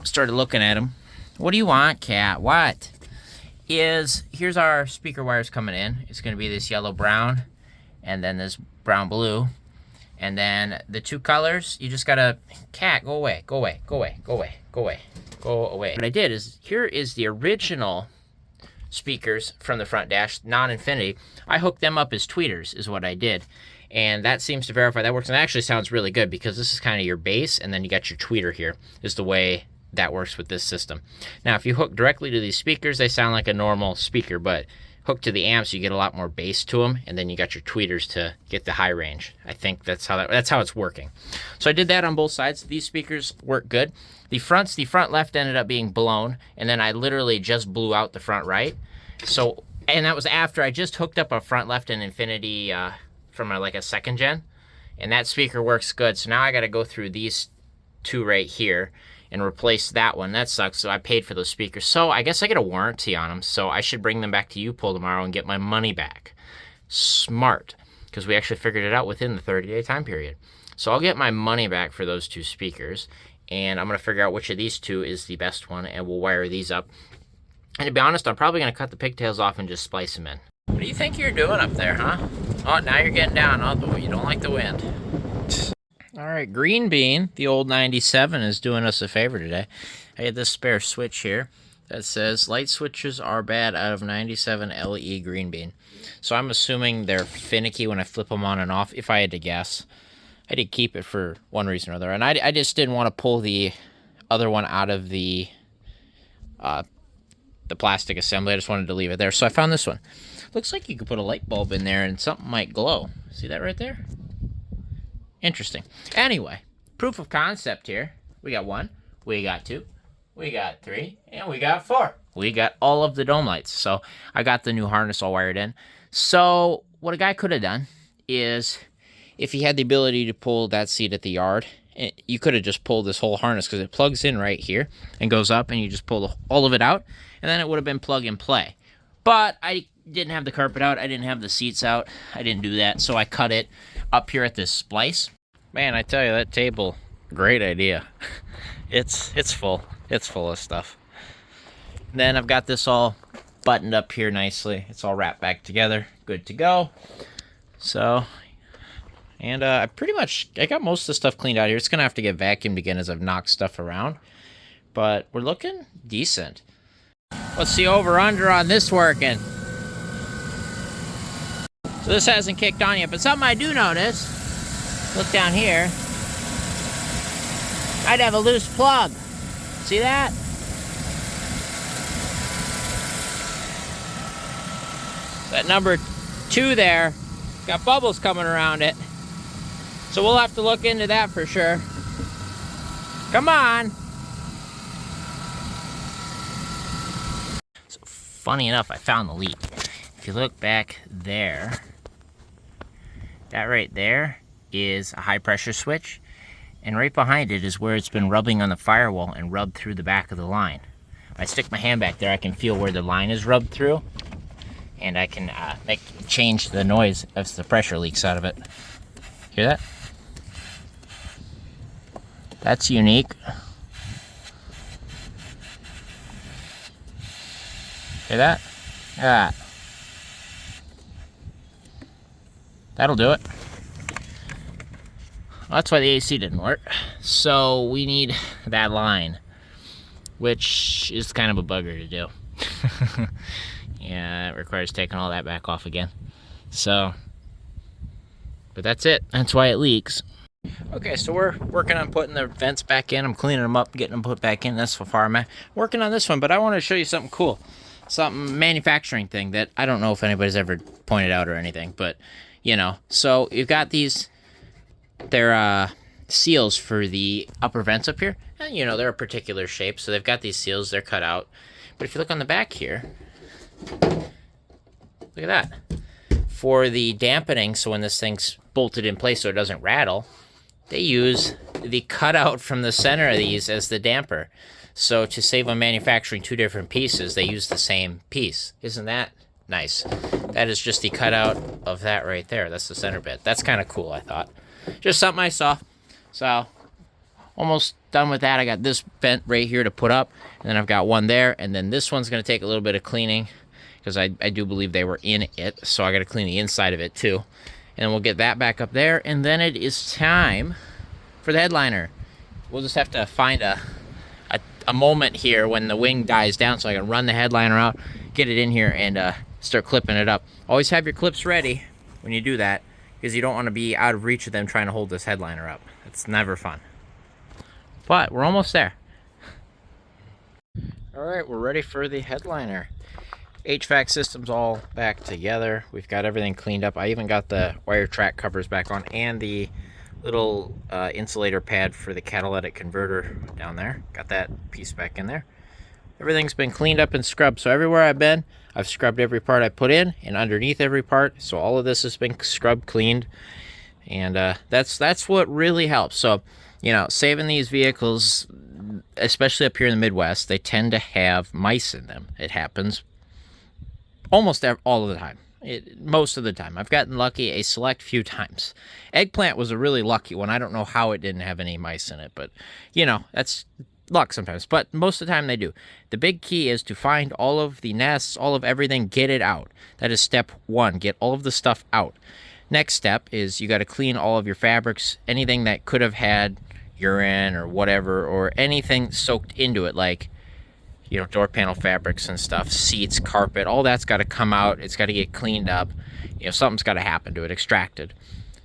started looking at them. What do you want, Cat? What? Here's our speaker wires coming in. It's going to be this yellow brown and then this brown blue, and then the 2 colors you just gotta, Cat, go away, go away, go away, go away, go away, go away. What I did is, here is the original speakers from the front dash, non-Infinity. I hooked them up as tweeters is what I did, and that seems to verify that works, and it actually sounds really good because this is kind of your bass and then you got your tweeter here is the way that works with this system. Now if you hook directly to these speakers, they sound like a normal speaker, but hooked to the amps you get a lot more bass to them, and then you got your tweeters to get the high range. I think that's how it's working. So I did that on both sides. These speakers work good. The front left ended up being blown, and then I literally just blew out the front right. So, and that was after I just hooked up a front left in Infinity from like a 2nd gen, and that speaker works good. So now I got to go through these 2 right here and replace that one. That sucks. So I paid for those speakers. So I guess I get a warranty on them. So I should bring them back to U-Pull tomorrow and get my money back. Smart. because we actually figured it out within the 30-day time period. So I'll get my money back for those 2 speakers, and I'm going to figure out which of these 2 is the best one, and we'll wire these up. And to be honest, I'm probably going to cut the pigtails off and just splice them in. What do you think you're doing up there, huh? Oh, now you're getting down. Oh, you don't like the wind. All right, Green Bean, the old 97, is doing us a favor today. I had this spare switch here that says light switches are bad out of 97 LE Green Bean. So I'm assuming they're finicky when I flip them on and off, if I had to guess. I did keep it for one reason or other, and I just didn't want to pull the other one out of the plastic assembly. I just wanted to leave it there, so I found this one. Looks like you could put a light bulb in there and something might glow. See that right there? Interesting. Anyway, proof of concept here. We got 1, we got 2, we got 3, and we got 4. We got all of the dome lights. So I got the new harness all wired in. So what a guy could have done is, if he had the ability to pull that seat at the yard, you could have just pulled this whole harness, because it plugs in right here and goes up, and you just pull all of it out, and then it would have been plug and play. But I didn't have the carpet out. I didn't have the seats out. I didn't do that, so I cut it up here at this splice. Man, I tell you, that table, great idea. It's full. It's full of stuff. And then I've got this all buttoned up here nicely. It's all wrapped back together. Good to go. So, and I got most of the stuff cleaned out here. It's going to have to get vacuumed again as I've knocked stuff around. But we're looking decent. What's the over-under on this working? So this hasn't kicked on yet, but something I do notice, look down here, I'd have a loose plug. See that? That number 2 there, got bubbles coming around it. So we'll have to look into that for sure. Come on. So funny enough, I found the leak. If you look back there, that right there is a high pressure switch, and right behind it is where it's been rubbing on the firewall and rubbed through the back of the line. If I stick my hand back there, I can feel where the line is rubbed through, and I can change the noise as the pressure leaks out of it. Hear that? That's unique. Hear that? Ah. That'll do it. Well, that's why the AC didn't work. So we need that line, which is kind of a bugger to do. Yeah, it requires taking all that back off again. So, but that's it. That's why it leaks. Okay, so we're working on putting the vents back in. I'm cleaning them up, getting them put back in. That's so far I'm working on this one, but I want to show you something cool. Something manufacturing thing that I don't know if anybody's ever pointed out or anything, but you know. So you've got these, they're seals for the upper vents up here. And you know, they're a particular shape, so they've got these seals, they're cut out. But if you look on the back here, look at that. For the dampening, so when this thing's bolted in place so it doesn't rattle, they use the cutout from the center of these as the damper. So to save on manufacturing 2 different pieces, they use the same piece. Isn't that nice? That is just the cutout of that right there. That's the center bit. That's kind of cool, I thought. Just something I saw. So, almost done with that. I got this vent right here to put up, and then I've got one there, and then this one's going to take a little bit of cleaning, because I do believe they were in it, so I got to clean the inside of it too. And we'll get that back up there, and then it is time for the headliner. We'll just have to find a moment here when the wing dies down so I can run the headliner out, get it in here, and start clipping it up. Always have your clips ready when you do that, because you don't want to be out of reach of them trying to hold this headliner up. It's never fun. But we're almost there. All right, we're ready for the headliner. HVAC system's all back together. We've got everything cleaned up. I even got the wire track covers back on and the little insulator pad for the catalytic converter down there. Got that piece back in there. Everything's been cleaned up and scrubbed. So everywhere I've been, I've scrubbed every part I put in and underneath every part. So all of this has been scrubbed, cleaned. And that's what really helps. So, you know, saving these vehicles, especially up here in the Midwest, they tend to have mice in them. It happens almost all of the time. Most of the time. I've gotten lucky a select few times. Eggplant was a really lucky one. I don't know how it didn't have any mice in it, but, that's luck sometimes. But most of the time they do. The big key is to find all of the nests, all of everything, get it out. That is step one. Get all of the stuff out. Next step is you got to clean all of your fabrics, anything that could have had urine or whatever, or anything soaked into it, like door panel fabrics and stuff, seats, carpet, all that's got to come out. It's got to get cleaned up. Something's got to happen to it, extracted.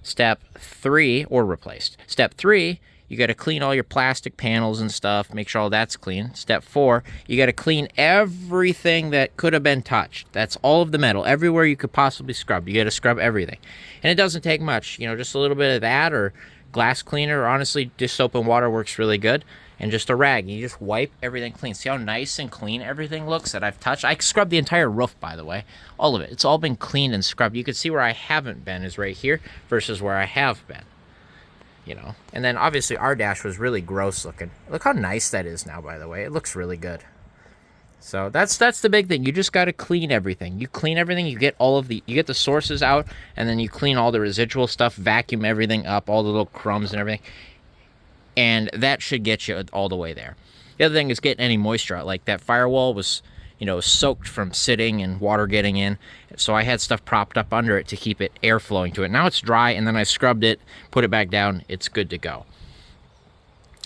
Step 3, or replaced. Step 3, you got to clean all your plastic panels and stuff, make sure all that's clean. Step 4, you got to clean everything that could have been touched. That's all of the metal, everywhere you could possibly scrub. You got to scrub everything. And it doesn't take much, just a little bit of that, or glass cleaner, or honestly, just soap and water works really good. And just a rag. You just wipe everything clean. See how nice and clean everything looks that I've touched? I scrubbed the entire roof, by the way. All of it. It's all been cleaned and scrubbed. You can see where I haven't been is right here versus where I have been. And then obviously our dash was really gross looking. Look how nice that is now, by the way. It looks really good. So that's the big thing. You just got to clean everything. You clean everything. You get you get the sources out, and then you clean all the residual stuff, vacuum everything up, all the little crumbs and everything. And that should get you all the way there. The other thing is getting any moisture out. Like that firewall was, soaked from sitting and water getting in. So I had stuff propped up under it to keep it air flowing to it. Now it's dry, and then I scrubbed it, put it back down. It's good to go.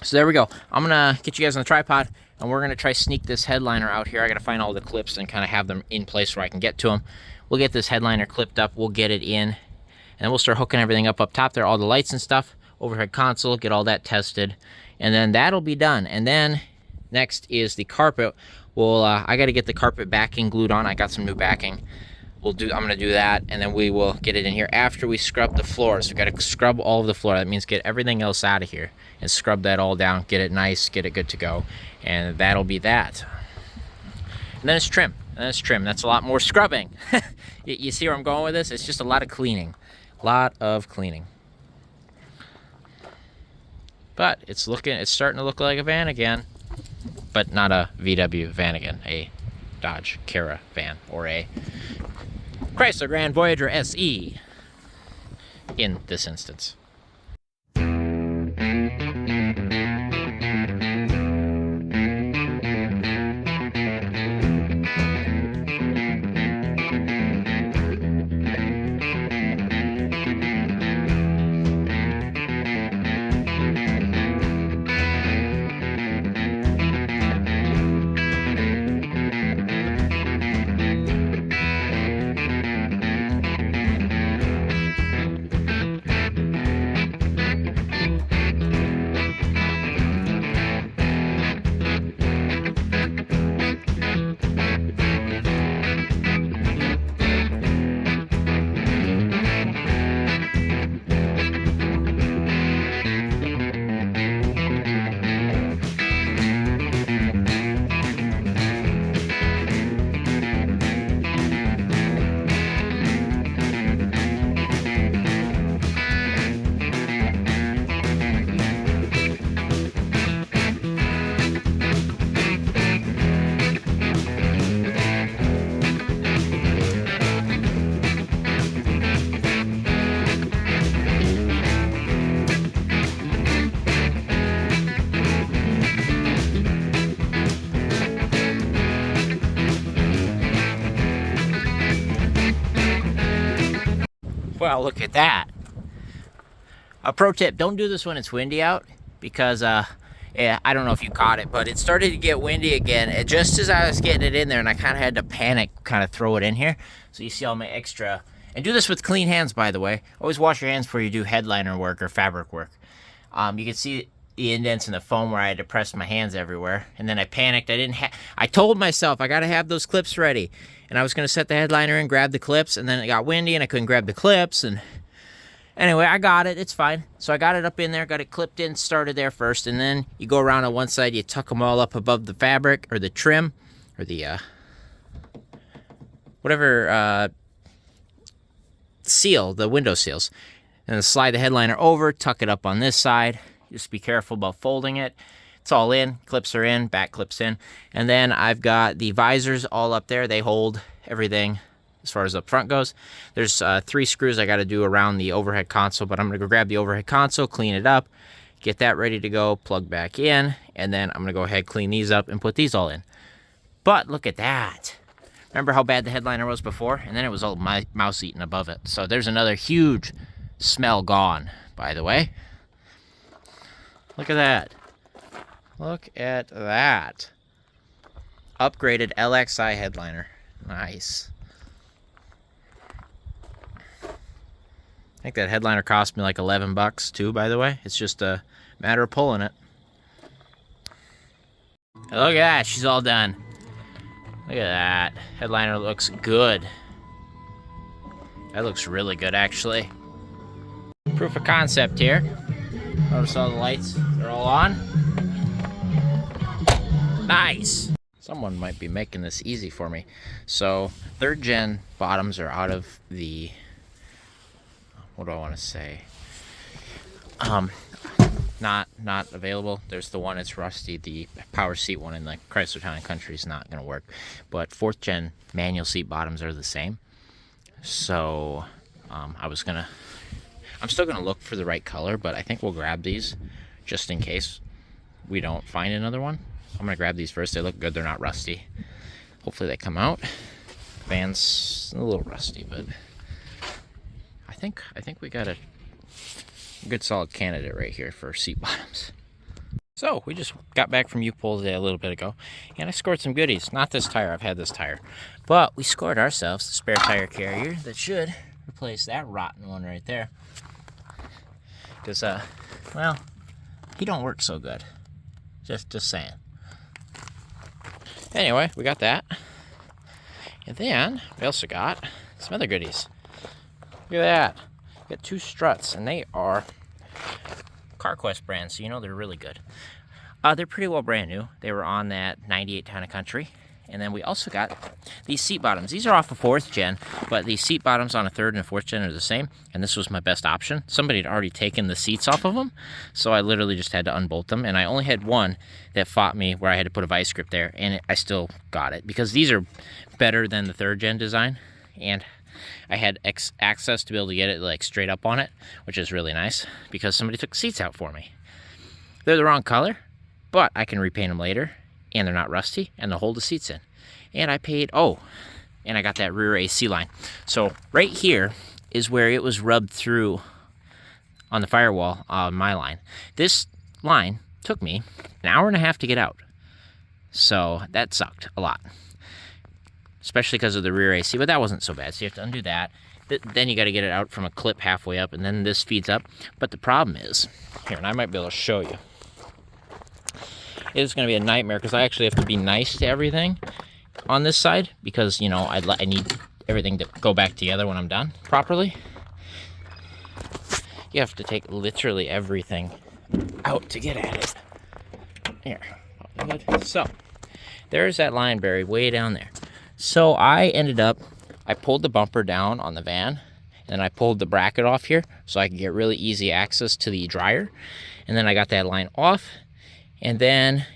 So there we go. I'm going to get you guys on the tripod, and we're going to try sneak this headliner out here. I got to find all the clips and kind of have them in place where I can get to them. We'll get this headliner clipped up. We'll get it in, and then we'll start hooking everything up top there, all the lights and stuff. Overhead console, get all that tested, and then that'll be done. And then next is the carpet. Well, I got to get the carpet backing glued on. I got some new backing. I'm going to do that, and then we will get it in here after we scrub the floors. We got to scrub all of the floor. That means get everything else out of here and scrub that all down, get it nice, get it good to go, and that'll be that. And then it's trim. That's a lot more scrubbing. You see where I'm going with this? It's just a lot of cleaning. But it's starting to look like a van again. But not a VW van again, a Dodge Caravan, or a Chrysler Grand Voyager SE in this instance. Well, look at that. A pro tip, don't do this when it's windy out, because I don't know if you caught it, but it started to get windy again. And just as I was getting it in there, and I kind of had to panic, kind of throw it in here. So you see all my extra, and do this with clean hands, by the way. Always wash your hands before you do headliner work or fabric work. You can see the indents in the foam where I had to press my hands everywhere. And then I panicked. I told myself I got to have those clips ready. And I was going to set the headliner and grab the clips, and then it got windy and I couldn't grab the clips. And anyway, I got it. It's fine. So I got it up in there, got it clipped in, started there first. And then you go around on one side, you tuck them all up above the fabric or the trim or the whatever seal, the window seals. And then slide the headliner over, tuck it up on this side. Just be careful about folding it. It's all in, clips are in, back clips in. And then I've got the visors all up there. They hold everything as far as up front goes. There's 3 screws I got to do around the overhead console, but I'm going to go grab the overhead console, clean it up, get that ready to go, plug back in, and then I'm going to go ahead, clean these up, and put these all in. But look at that. Remember how bad the headliner was before? And then it was all mouse eaten above it. So there's another huge smell gone, by the way. Look at that. Look at that. Upgraded LXI headliner. Nice. I think that headliner cost me like 11 bucks too, by the way. It's just a matter of pulling it. And look at that, she's all done. Look at that. Headliner looks good. That looks really good, actually. Proof of concept here. Notice all the lights, they're all on. Nice. Someone might be making this easy for me. So, 3rd gen bottoms are out of the, what do I want to say? Not available. There's the one that's rusty. The power seat one in the Chrysler Town & Country is not going to work. But 4th gen manual seat bottoms are the same. So I'm still gonna look for the right color, but I think we'll grab these just in case we don't find another one. I'm gonna grab these first. They look good. They're not rusty. Hopefully they come out. Van's a little rusty, but I think we got a good solid candidate right here for seat bottoms. So we just got back from U-Pull a little bit ago, and I scored some goodies. Not this tire, I've had this tire, but we scored ourselves a spare tire carrier that should replace that rotten one right there. Because well, he don't work so good. Just saying. Anyway, we got that, and then we also got some other goodies. Look at that. We got 2 struts, and they are CarQuest brand, so you know they're really good. They're pretty well brand new. They were on that 98 Town & Country. And then we also got these seat bottoms. These are off of 4th gen, but the seat bottoms on a 3rd and a 4th gen are the same, and this was my best option. Somebody had already taken the seats off of them, so I literally just had to unbolt them, and I only had one that fought me where I had to put a vice grip there, and I still got it, because these are better than the 3rd gen design, and I had access to be able to get it like straight up on it, which is really nice, because somebody took the seats out for me. They're the wrong color, but I can repaint them later, and they're not rusty, and they'll hold the seats in. And I paid, and I got that rear AC line. So right here is where it was rubbed through on the firewall on my line. This line took me an hour and a half to get out. So that sucked a lot, especially because of the rear AC, but that wasn't so bad. So you have to undo that. Then you got to get it out from a clip halfway up, and then this feeds up. But the problem is, here, and I might be able to show you, it's going to be a nightmare because I actually have to be nice to everything on this side because, you know, I need everything to go back together when I'm done properly. You have to take literally everything out to get at it. Here. So, there's that line buried way down there. So I pulled the bumper down on the van, and I pulled the bracket off here so I could get really easy access to the dryer. And then I got that line off, and then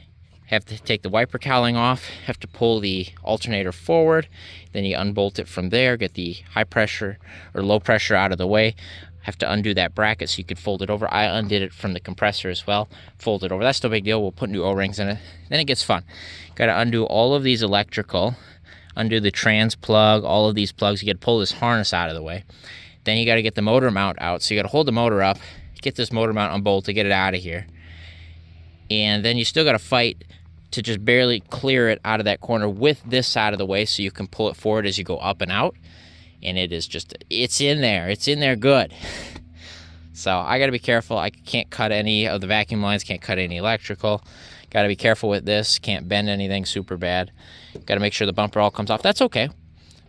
have to take the wiper cowling off, have to pull the alternator forward, then you unbolt it from there, get the high pressure or low pressure out of the way, have to undo that bracket so you could fold it over. I undid it from the compressor as well, fold it over. That's no big deal. We'll put new O-rings in it. Then it gets fun. Got to undo all of these electrical, undo the trans plug, all of these plugs. You got to pull this harness out of the way. Then you got to get the motor mount out. So you got to hold the motor up, get this motor mount unbolted, get it out of here. And then you still got to fight to just barely clear it out of that corner with this side of the way so you can pull it forward as you go up and out. And it is just, it's in there good. So I got to be careful. I can't cut any of the vacuum lines, can't cut any electrical. Got to be careful with this, can't bend anything super bad. Got to make sure the bumper all comes off. That's okay.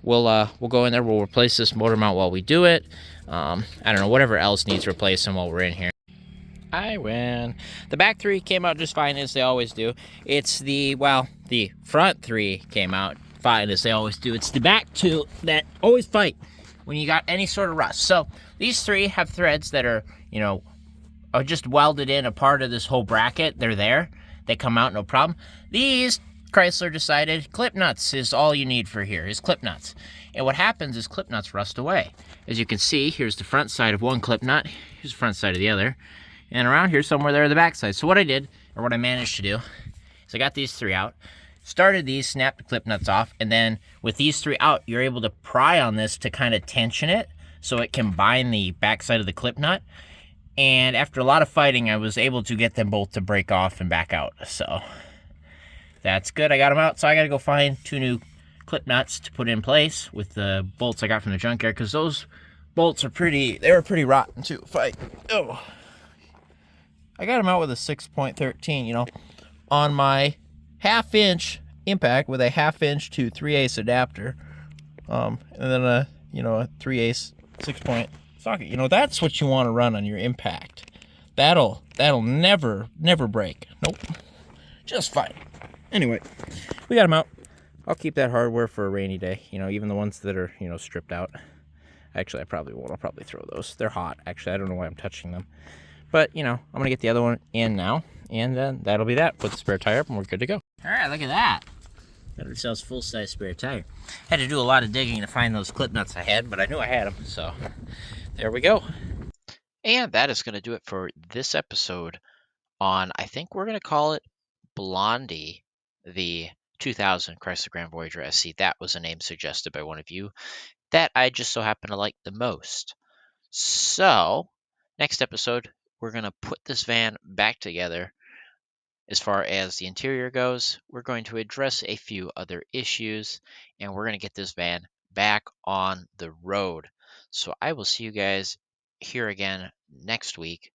We'll go in there, we'll replace this motor mount while we do it. I don't know, whatever else needs replacing while we're in here. I win. The back 3 came out just fine, as they always do. It's the front 3 came out fine, as they always do. It's the back 2 that always fight when you got any sort of rust. So these 3 have threads that are, are just welded in a part of this whole bracket. They're there. They come out no problem. These Chrysler decided clip nuts is all you need for here, is clip nuts. And what happens is clip nuts rust away. As you can see, here's the front side of one clip nut, here's the front side of the other, and around here somewhere there are the back side. So what I did, or what I managed to do, is I got these three out, started these, snapped the clip nuts off, and then with these three out, you're able to pry on this to kind of tension it so it can bind the back side of the clip nut. And after a lot of fighting, I was able to get them both to break off and back out. So that's good. I got them out, so I got to go find 2 new clip nuts to put in place with the bolts I got from the junkyard, because those bolts are they were pretty rotten too. I got them out with a 6.13, you know, on my 1/2-inch impact with a 1/2-inch to 3/8 adapter, and then a 3/8 6-point socket. You know, that's what you want to run on your impact. That'll never break. Nope, just fine. Anyway, we got them out. I'll keep that hardware for a rainy day. You know, even the ones that are stripped out. Actually, I probably won't. I'll probably throw those. They're hot. Actually, I don't know why I'm touching them. But I'm gonna get the other one in now, and then that'll be that. Put the spare tire up, and we're good to go. All right, look at that. Got ourselves full-size spare tire. Had to do a lot of digging to find those clip nuts I had, but I knew I had them, so there we go. And that is going to do it for this episode on, I think we're going to call it Blondie, the 2000 Chrysler Grand Voyager SC. That was a name suggested by one of you that I just so happen to like the most. So, next episode, we're going to put this van back together. As far as the interior goes, we're going to address a few other issues, and we're going to get this van back on the road. So I will see you guys here again next week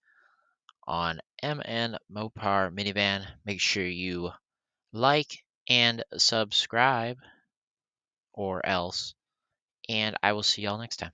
on MN Mopar Minivan. Make sure you like and subscribe, or else, and I will see y'all next time.